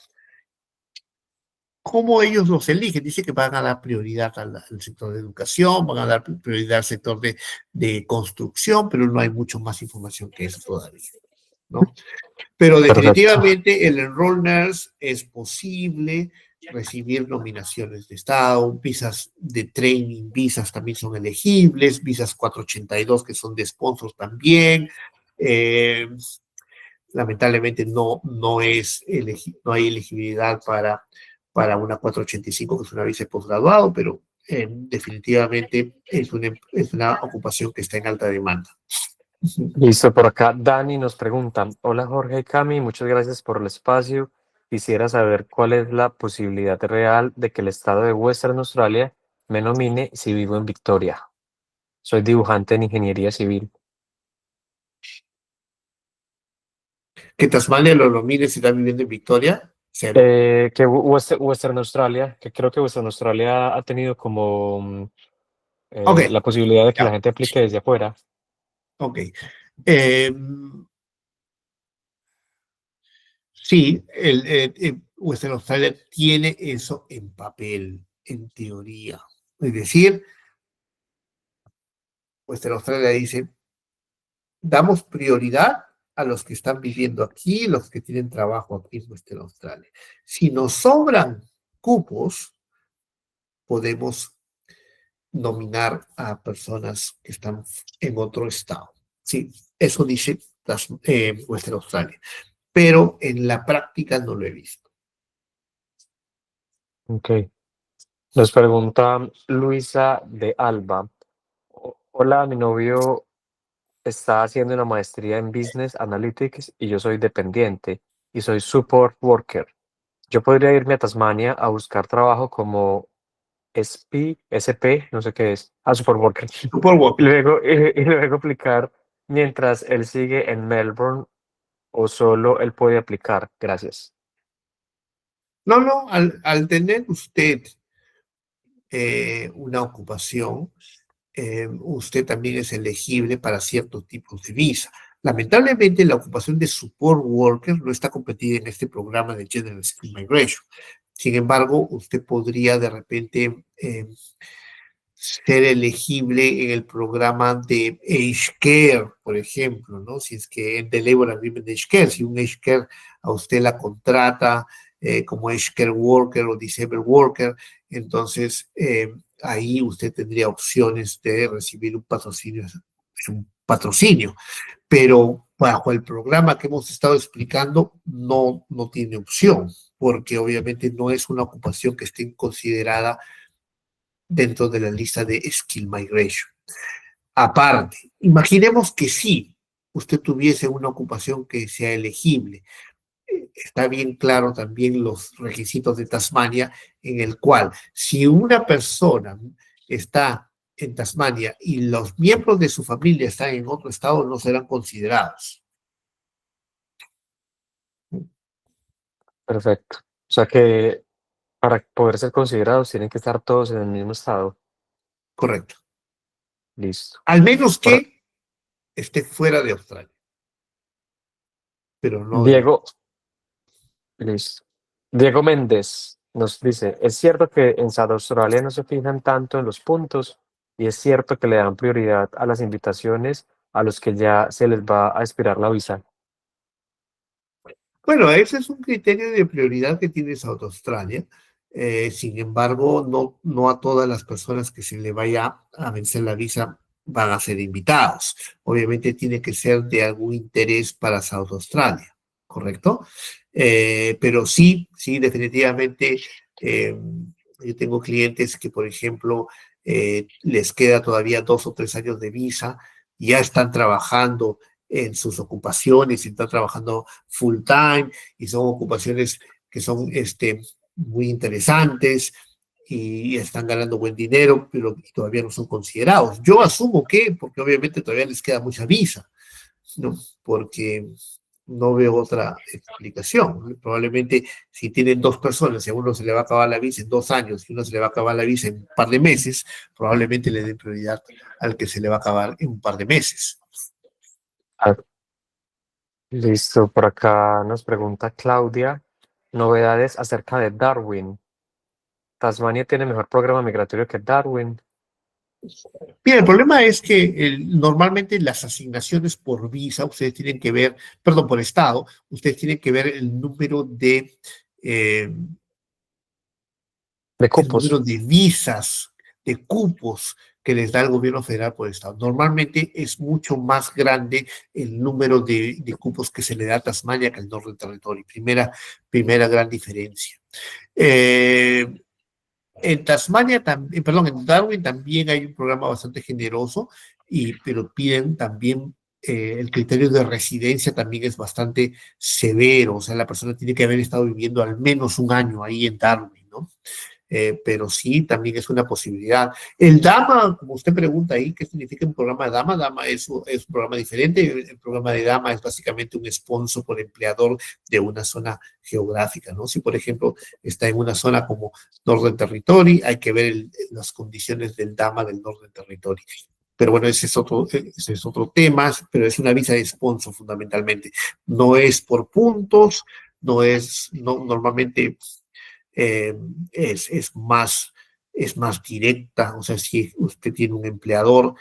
S2: ¿Cómo ellos los eligen? Dice que van a dar prioridad al sector de educación, van a dar prioridad al sector de construcción, pero no hay mucho más información que eso todavía, ¿no? Pero
S1: Perfecto.
S2: definitivamente el enroll nurse es posible recibir nominaciones de Estado, visas de training, visas también son elegibles, visas 482 que son de sponsors también. Eh, Lamentablemente no hay elegibilidad para una 485 que es una visa de posgraduado, pero definitivamente es una ocupación que está en alta demanda.
S1: Listo, por acá Dani nos pregunta, hola Jorge y Cami, muchas gracias por el espacio. Quisiera saber cuál es la posibilidad real de que el estado de Western Australia me nomine si vivo en Victoria. Soy dibujante en ingeniería civil.
S2: Que Tasmania lo nomine si está viviendo en Victoria, cero.
S1: Western Australia, que creo que Western Australia ha tenido como
S2: Ok,
S1: la posibilidad de que la
S2: ya,
S1: gente aplique desde afuera.
S2: ok. Eh, sí, Western Australia tiene eso en papel, en teoría. Es decir, Western Australia dice, damos prioridad a los que están viviendo aquí, los que tienen trabajo aquí en Western Australia. Si nos sobran cupos, podemos nominar a personas que están en otro estado. Sí, eso dice Western Australia, pero en la práctica no lo he visto.
S1: Ok. Nos pregunta Luisa de Alba. Hola, mi novio está haciendo una maestría en Business Analytics y yo soy dependiente y soy support worker. Yo podría irme a Tasmania a buscar trabajo como SP, no sé qué es, support worker,
S2: Super
S1: y
S2: Walker.
S1: luego aplicar mientras él sigue en Melbourne o solo él puede aplicar. Gracias.
S2: No, no, al tener usted una ocupación, usted también es elegible para ciertos tipos de visa. Lamentablemente, la ocupación de support worker no está competida en este programa de General Skill Migration. Sin embargo, usted podría de repente ser elegible en el programa de Age Care, por ejemplo, ¿no? Si es que en the Labor Agreement de Age Care, si un Age Care a usted la contrata como Age Care Worker o Disabled Worker, entonces ahí usted tendría opciones de recibir un patrocinio, pero bajo el programa que hemos estado explicando no tiene opción, porque obviamente no es una ocupación que esté considerada dentro de la lista de Skill Migration. Aparte, imaginemos que sí, usted tuviese una ocupación que sea elegible. Está bien claro también los requisitos de Tasmania, en el cual si una persona está en Tasmania y los miembros de su familia están en otro estado, no serán considerados.
S1: Perfecto. O sea que para poder ser considerados tienen que estar todos en el mismo estado.
S2: Correcto.
S1: Listo.
S2: Al menos
S1: Por-
S2: que esté fuera de Australia, pero no dentro.
S1: Diego, listo. Diego Méndez nos dice, es cierto que en South Australia no se fijan tanto en los puntos y es cierto que le dan prioridad a las invitaciones a los que ya se les va a expirar la visa.
S2: Bueno, ese es un criterio de prioridad que tiene South Australia. Sin embargo, no a todas las personas que se le vaya a vencer la visa van a ser invitados. Obviamente tiene que ser de algún interés para South Australia, ¿correcto? Pero sí, sí, definitivamente. eh, yo tengo clientes que, por ejemplo, les queda todavía 2 o 3 años de visa, ya están trabajando en sus ocupaciones, están trabajando full time y son ocupaciones que son muy interesantes y están ganando buen dinero, pero todavía no son considerados. Yo asumo que, porque obviamente todavía les queda mucha visa, ¿no? Porque no veo otra explicación. Probablemente si tienen dos personas, si a uno se le va a acabar la visa en 2 años y a uno se le va a acabar la visa en un par de meses, probablemente le den prioridad al que se le va a acabar en un par de meses.
S1: Ah, listo. Por acá nos pregunta Claudia, novedades acerca de Darwin. Tasmania tiene mejor programa migratorio que Darwin.
S2: Bien, el problema es que normalmente las asignaciones por visa, ustedes tienen que ver, perdón, por estado, ustedes tienen que ver eh,
S1: De
S2: el número
S1: cupos.
S2: de visas, de cupos que les da el gobierno federal por estado. Normalmente es mucho más grande el número de cupos que se le da a Tasmania que al Northern Territory. Primera gran diferencia. Eh, En Tasmania también, perdón, en Darwin también hay un programa bastante generoso, pero piden también, el criterio de residencia también es bastante severo, o sea, la persona tiene que haber estado viviendo al menos un año ahí en Darwin, ¿no? Pero sí, también es una posibilidad. El DAMA, como usted pregunta ahí, ¿qué significa un programa de DAMA? DAMA es un programa diferente. El programa de DAMA es básicamente un sponsor por empleador de una zona geográfica, ¿no? Si, por ejemplo, está en una zona como Northern Territory, hay que ver las condiciones del DAMA del Northern Territory. Pero bueno, ese es otro tema, pero es una visa de sponsor fundamentalmente. No es por puntos, normalmente eh, es más directa, o sea, si usted tiene un empleador,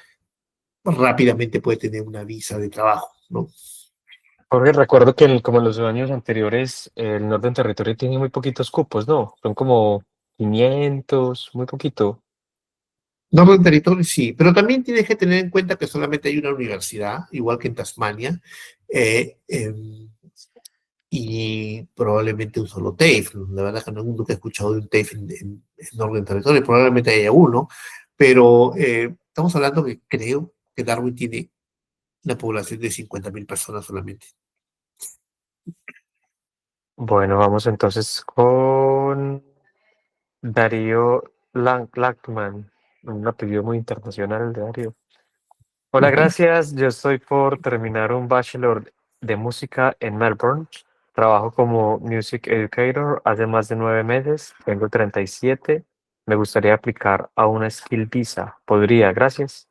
S2: rápidamente puede tener una visa de trabajo, ¿no?
S1: Jorge, recuerdo que como en los años anteriores, el Northern Territory tiene muy poquitos cupos, ¿no? Son como 500, muy poquito.
S2: Northern Territory sí, pero también tienes que tener en cuenta que solamente hay una universidad, igual que en Tasmania, eh, y probablemente un solo TAFE. La verdad que no, nunca he escuchado de un TAFE en Northern Territory, probablemente haya uno, pero estamos hablando que creo que Darwin tiene una población de 50.000 personas solamente.
S1: Bueno, vamos entonces con Darío Lackman, un apellido muy internacional el de Darío. Hola,
S2: Ujú.
S1: gracias. Yo estoy por terminar un bachelor de música en Melbourne. Trabajo como Music Educator hace más de 9 meses. Tengo 37. Me gustaría aplicar a una Skill Visa. ¿Podría? Gracias.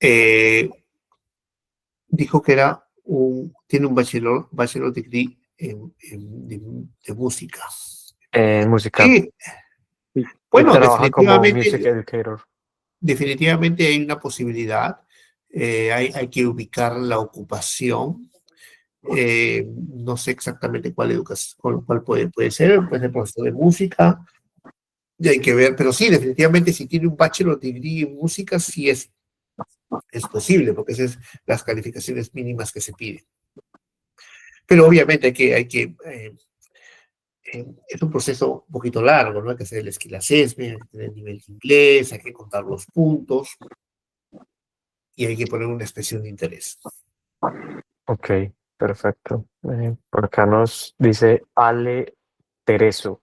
S2: Eh, Dijo que tiene un bachelor degree de música.
S1: En música.
S2: Sí,
S1: Y
S2: bueno,
S1: trabaja como Music Educator.
S2: definitivamente hay una posibilidad. Hay que ubicar la ocupación. No sé exactamente cuál educación, cuál puede ser profesor de música, y hay que ver, pero sí, definitivamente si tiene un bachelor degree en música, sí es posible, porque esas son las calificaciones mínimas que se piden. Pero obviamente es un proceso un poquito largo, ¿no? Hay que hacer el skill assessment, hay que tener el nivel de inglés, hay que contar los puntos y hay que poner una expresión de interés.
S1: Ok, perfecto. Por acá nos dice Ale Tereso.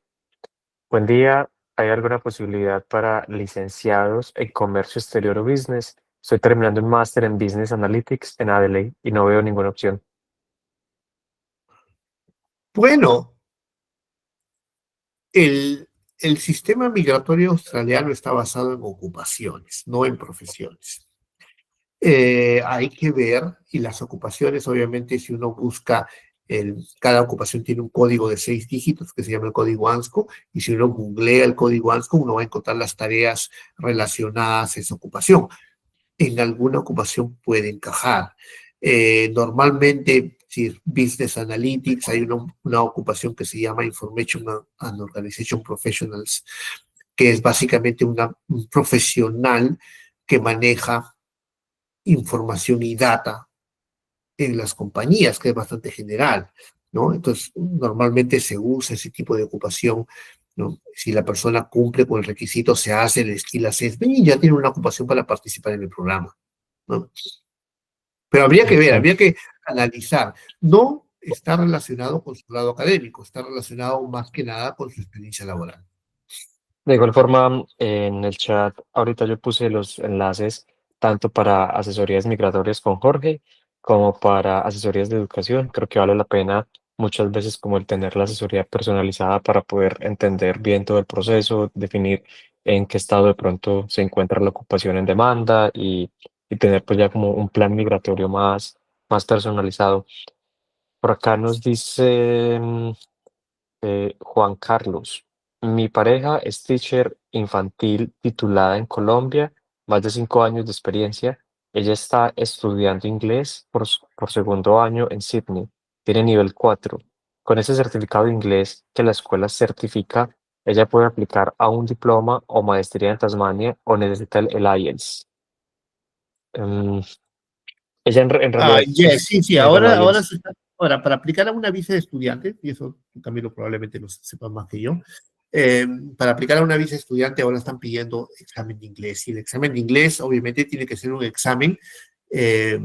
S1: Buen día. ¿Hay alguna posibilidad para licenciados en comercio exterior o business? Estoy terminando un máster en Business Analytics en Adelaide y no veo ninguna opción.
S2: Bueno, el, el sistema migratorio australiano está basado en ocupaciones, no en profesiones. Hay que ver, y las ocupaciones, obviamente, si uno busca, cada ocupación tiene un código de 6 dígitos que se llama el código ANSCO, y si uno googlea el código ANSCO, uno va a encontrar las tareas relacionadas a esa ocupación. En alguna ocupación puede encajar. Normalmente, si Business Analytics, hay una ocupación que se llama Information and Organization Professionals, que es básicamente un profesional que maneja información y data en las compañías, que es bastante general, ¿no? Entonces, normalmente se usa ese tipo de ocupación, ¿no? Si la persona cumple con el requisito, se hace el skill assessment y ya tiene una ocupación para participar en el programa, ¿no? Pero habría que ver,
S1: Ok.
S2: habría que analizar. No está relacionado con su grado académico, está relacionado más que nada con su experiencia laboral.
S1: De igual forma, en el chat ahorita yo puse los enlaces tanto para asesorías migratorias con Jorge como para asesorías de educación. Creo que vale la pena muchas veces como el tener la asesoría personalizada para poder entender bien todo el proceso, definir en qué estado de pronto se encuentra la ocupación en demanda y tener pues ya como un plan migratorio más personalizado. Por acá nos dice Juan Carlos. Mi pareja es teacher infantil titulada en Colombia, más de 5 años de experiencia. Ella está estudiando inglés por segundo año en Sydney. Tiene nivel 4. Con ese certificado de inglés que la escuela certifica, ella puede aplicar a un diploma o maestría en Tasmania o necesita el IELTS. Em, ella en realidad
S2: Sí, sí,
S1: necesita el IELTS.
S2: ahora, para aplicar a una visa de estudiante, y eso tú también probablemente lo sepas más que yo, para aplicar a una visa de estudiante ahora están pidiendo examen de inglés, y el examen de inglés obviamente tiene que ser un examen eh,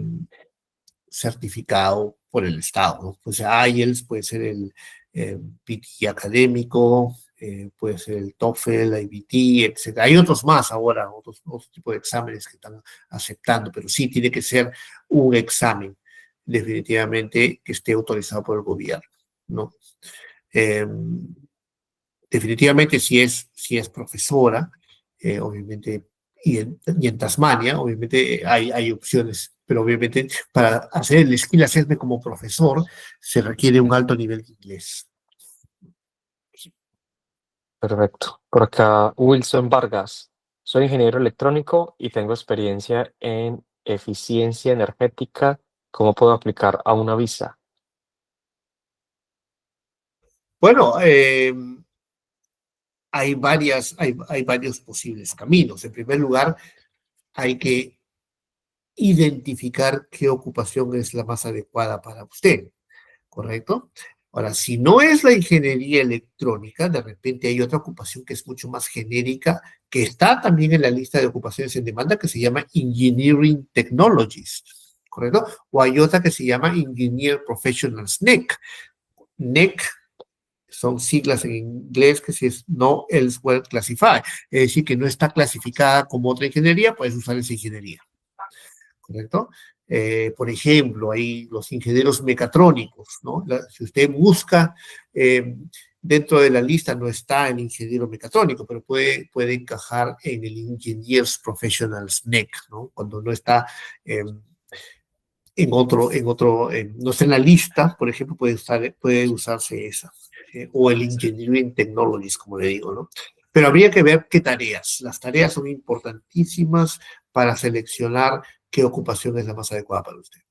S2: certificado por el Estado, ¿no? Pues IELTS puede ser el PT académico, puede ser el TOEFL, IBT, etcétera. Hay otros más ahora, otros tipos de exámenes que están aceptando, pero sí tiene que ser un examen definitivamente que esté autorizado por el gobierno, ¿no? Eh, Definitivamente si es profesora, obviamente, y en Tasmania, obviamente hay opciones, pero obviamente para hacer el skill assessment como profesor se requiere un alto nivel de inglés.
S1: Perfecto. Por acá, Wilson Vargas. Soy ingeniero electrónico y tengo experiencia en eficiencia energética, ¿cómo puedo aplicar a una visa?
S2: Bueno, hay varios posibles caminos. En primer lugar, hay que identificar qué ocupación es la más adecuada para usted, ¿correcto? Ahora, si no es la ingeniería electrónica, de repente hay otra ocupación que es mucho más genérica, que está también en la lista de ocupaciones en demanda, que se llama Engineering Technologist, ¿correcto? O hay otra que se llama Engineer Professionals NEC. NEC son siglas en inglés que si es No Elsewhere Classified, es decir, que no está clasificada como otra ingeniería, puedes usar esa ingeniería, ¿correcto? Por ejemplo, hay los ingenieros mecatrónicos, ¿no? Si usted busca, dentro de la lista no está el ingeniero mecatrónico, pero puede encajar en el Engineers Professionals NEC, ¿no? Cuando no está eh, no está en la lista, por ejemplo, puede usarse esa, o el Engineering Technologies, como le digo, ¿no? Pero habría que ver qué tareas. Las tareas son importantísimas para seleccionar qué ocupación es la más adecuada para usted.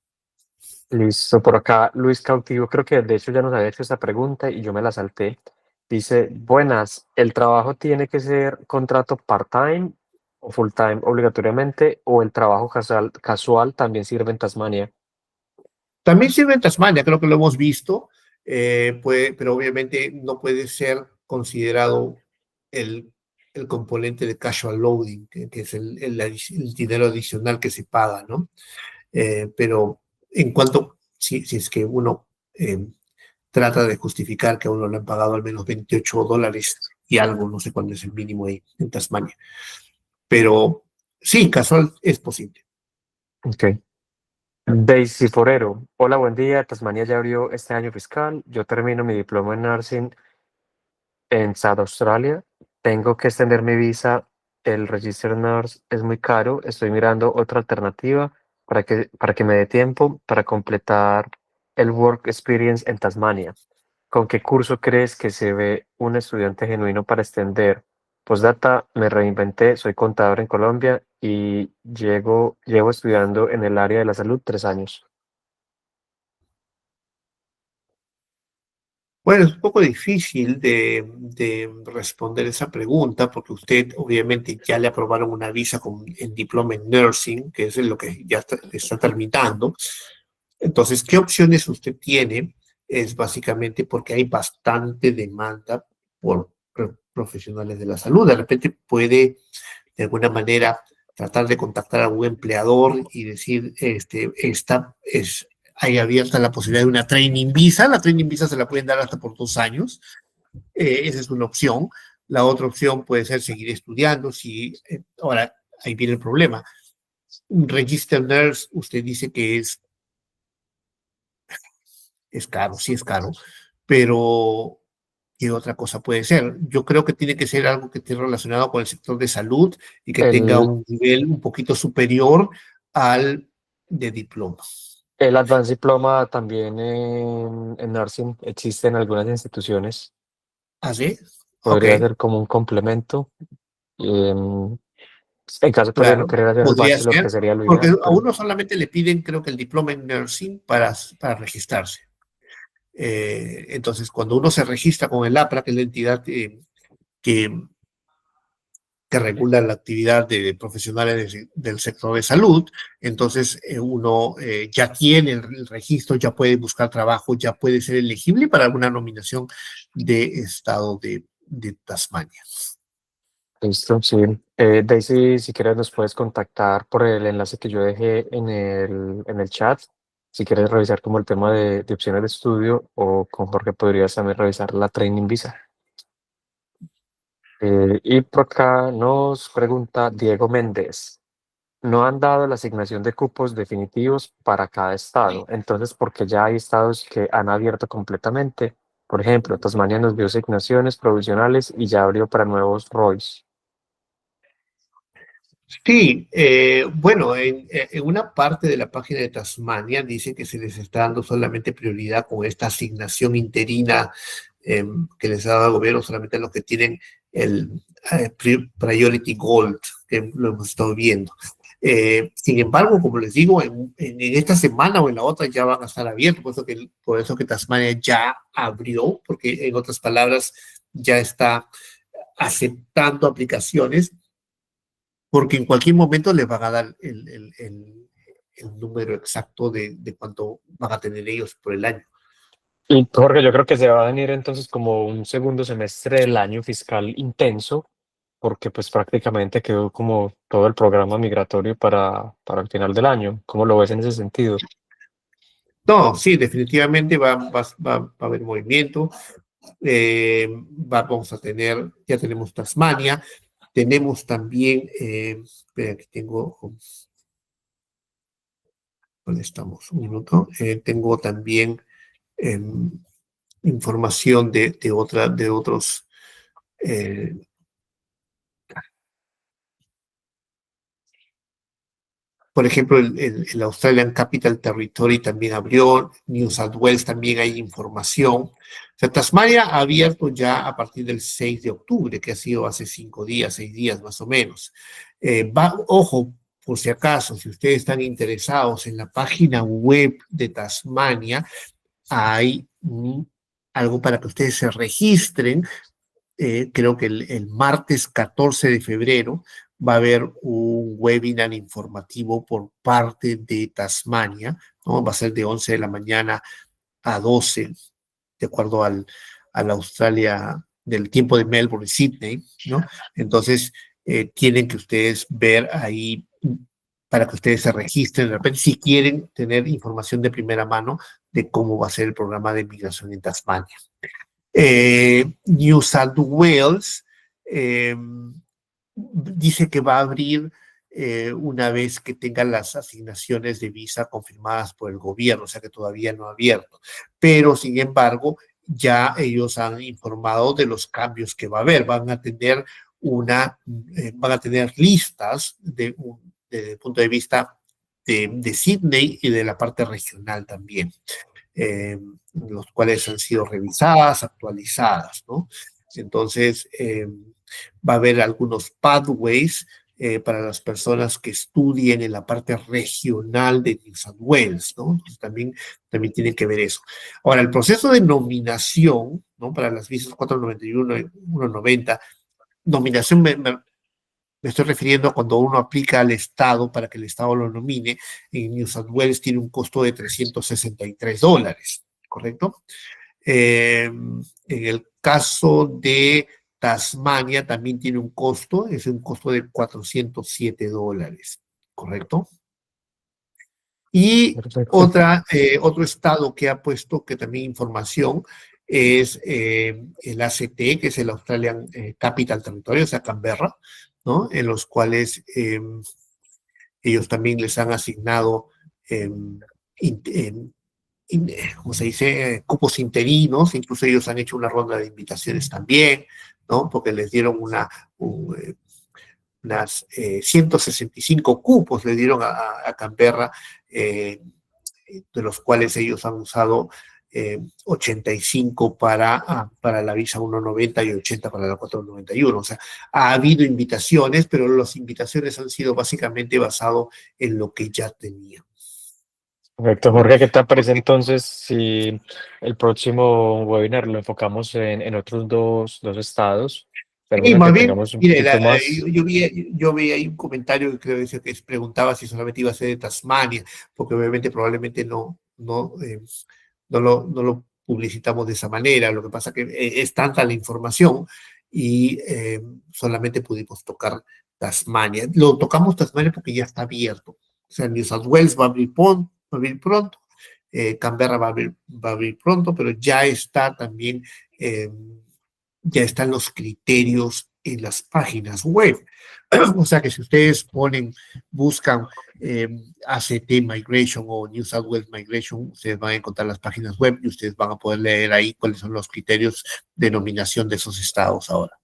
S1: Listo, por acá Luis Cautivo, creo que de hecho ya nos había hecho esta pregunta y yo me la salté. Dice, buenas, ¿el trabajo tiene que ser contrato part-time o full-time obligatoriamente o el trabajo casual también sirve en Tasmania?
S2: También sirve en Tasmania, creo que lo hemos visto, pero obviamente no puede ser considerado el, el componente de casual loading, que es el dinero adicional que se paga, ¿no? Pero en cuanto, si es que uno trata de justificar que a uno le han pagado al menos $28 y algo, no sé cuándo es el mínimo ahí en Tasmania, pero sí, casual es posible.
S1: Ok. Daisy Forero, hola, buen día. Tasmania ya abrió este año fiscal. Yo termino mi diploma en nursing en South Australia. Tengo que extender mi visa. El Register Nurse es muy caro. Estoy mirando otra alternativa para que me dé tiempo para completar el Work Experience en Tasmania. ¿Con qué curso crees que se ve un estudiante genuino para extender? Postdata, me reinventé, soy contador en Colombia y llevo estudiando en el área de la salud 3 años.
S2: Bueno, es un poco difícil de responder esa pregunta porque usted obviamente ya le aprobaron una visa con el diploma en nursing, que es lo que ya está terminando. Entonces, ¿qué opciones usted tiene? Es básicamente porque hay bastante demanda por profesionales de la salud. De repente puede, de alguna manera, tratar de contactar a un empleador y decir, hay abierta la posibilidad de una training visa. La training visa se la pueden dar hasta por 2 años. Esa es una opción. La otra opción puede ser seguir estudiando. Ahora, ahí viene el problema. Un register nurse, usted dice que es caro, sí es caro, pero ¿qué otra cosa puede ser? Yo creo que tiene que ser algo que esté relacionado con el sector de salud y que tenga
S1: El,
S2: un nivel un poquito superior al de diploma.
S1: el Advanced Diploma también en Nursing existe en algunas instituciones.
S2: ¿Así? Ok,
S1: Podría ser como un complemento. em, en caso pues de no
S2: claro,
S1: querer hacer el
S2: podría
S1: bachelor, que
S2: ser,
S1: sería lo
S2: porque
S1: ideal,
S2: a
S1: pero
S2: uno solamente le piden, creo que el diploma en nursing para registrarse. Entonces, cuando uno se registra con el APRA, que es la entidad que que regula la actividad de profesionales del sector de salud. Entonces, uno ya tiene el registro, ya puede buscar trabajo, ya puede ser elegible para alguna nominación de estado de Tasmania.
S1: listo, sí. Daisy, si quieres nos puedes contactar por el enlace que yo dejé en el chat. Si quieres revisar como el tema de opciones de estudio o con Jorge podrías también revisar la Training Visa. Y por acá nos pregunta Diego Méndez. No han dado la asignación de cupos definitivos para cada estado, entonces porque ya hay estados que han abierto completamente. Por ejemplo, Tasmania nos dio asignaciones provisionales y ya abrió para nuevos ROIs.
S2: Sí, bueno, en una parte de la página de Tasmania dice que se les está dando solamente prioridad con esta asignación interina que les ha dado el gobierno, solamente a los que tienen el Priority Gold, que lo hemos estado viendo. Sin embargo, como les digo, en esta semana o en la otra ya van a estar abiertos, por eso que Tasmania ya abrió, porque en otras palabras ya está aceptando aplicaciones, porque en cualquier momento les van a dar el número exacto de cuánto van a tener ellos por el año.
S1: Y Jorge, yo creo que se va a venir entonces como un segundo semestre del año fiscal intenso, porque pues prácticamente quedó como todo el programa migratorio para el final del año. ¿Cómo lo ves en ese sentido?
S2: No, sí, definitivamente va a haber movimiento. Vamos a tener, ya tenemos Tasmania, tenemos también, espera, aquí tengo, ¿dónde estamos? Un minuto. Tengo también eh, información de otros, eh, por ejemplo, el Australian Capital Territory también abrió, New South Wales también hay información. O sea, Tasmania ha abierto ya a partir del 6 de octubre, que ha sido hace 5 días, 6 días más o menos. Ojo, por si acaso, si ustedes están interesados en la página web de Tasmania, hay algo para que ustedes se registren. Creo que el martes 14 de febrero va a haber un webinar informativo por parte de Tasmania, ¿no? Va a ser de 11 de la mañana a 12, de acuerdo al Australia del tiempo de Melbourne y Sydney, ¿no? Entonces, tienen que ustedes ver ahí para que ustedes se registren de repente si quieren tener información de primera mano de cómo va a ser el programa de migración en Tasmania. New South Wales dice que va a abrir una vez que tengan las asignaciones de visa confirmadas por el gobierno, o sea que todavía no ha abierto. Pero, sin embargo, ya ellos han informado de los cambios que va a haber. Van a tener listas desde el punto de vista de Sydney y de la parte regional también, los cuales han sido revisadas, actualizadas, ¿no? Entonces, va a haber algunos pathways para las personas que estudien en la parte regional de New South Wales, ¿no? Entonces, también tienen que ver eso. Ahora, el proceso de nominación, ¿no? Para las visas 491 y 190, nominación me estoy refiriendo a cuando uno aplica al Estado para que el Estado lo nomine. En New South Wales tiene un costo de $363, ¿correcto? En el caso de Tasmania también tiene un costo, es un costo de $407, ¿correcto? Y
S1: Perfecto.
S2: otro estado que ha puesto que también información es el ACT, que es el Australian Capital Territory, o sea, Canberra, ¿no? En los cuales ellos también les han asignado, eh, in, ¿cómo se dice?, cupos interinos, incluso ellos han hecho una ronda de invitaciones también, ¿no? Porque les dieron unas 165 cupos, le dieron a Canberra, de los cuales ellos han usado 85 para la visa 190 y 80 para la 491. O sea, ha habido invitaciones, pero las invitaciones han sido básicamente basado en lo que ya tenía,
S1: Perfecto,
S2: ¿no?
S1: Jorge, ¿qué te parece entonces si el próximo webinar lo enfocamos en otros dos estados? Esperemos
S2: Y
S1: en que
S2: más bien,
S1: tengamos un
S2: mire,
S1: poquito más.
S2: yo vi ahí un comentario que creo que preguntaba si solamente iba a ser de Tasmania, porque obviamente probablemente no lo publicitamos de esa manera. Lo que pasa que es tanta la información y solamente pudimos tocar Tasmania. Lo tocamos Tasmania porque ya está abierto. O sea, New South Wales va a abrir pronto, Canberra va a abrir pronto, pero eh, ya están los criterios en las páginas web. O sea que si ustedes buscan eh, ACT Migration o New South Wales Migration, ustedes van a encontrar las páginas web y ustedes van a poder leer ahí cuáles son los criterios de nominación de esos estados ahora.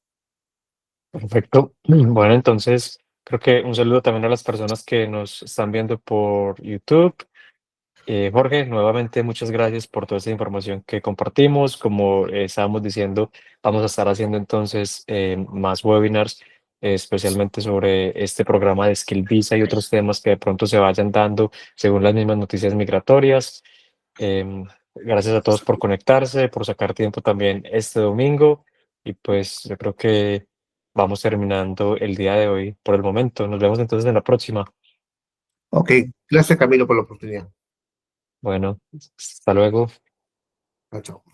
S1: Perfecto. Bueno, entonces creo que un saludo también a las personas que nos están viendo por YouTube. Jorge, nuevamente muchas gracias por toda esta información que compartimos. Como estábamos diciendo, vamos a estar haciendo entonces más webinars especialmente sobre este programa de Skill Visa y otros temas que de pronto se vayan dando según las mismas noticias migratorias. Gracias a todos por conectarse, por sacar tiempo también este domingo y pues yo creo que vamos terminando el día de hoy por el momento. Nos vemos entonces en la próxima.
S2: Ok, gracias Camilo por la oportunidad.
S1: Bueno, hasta luego.
S2: Chao, chao.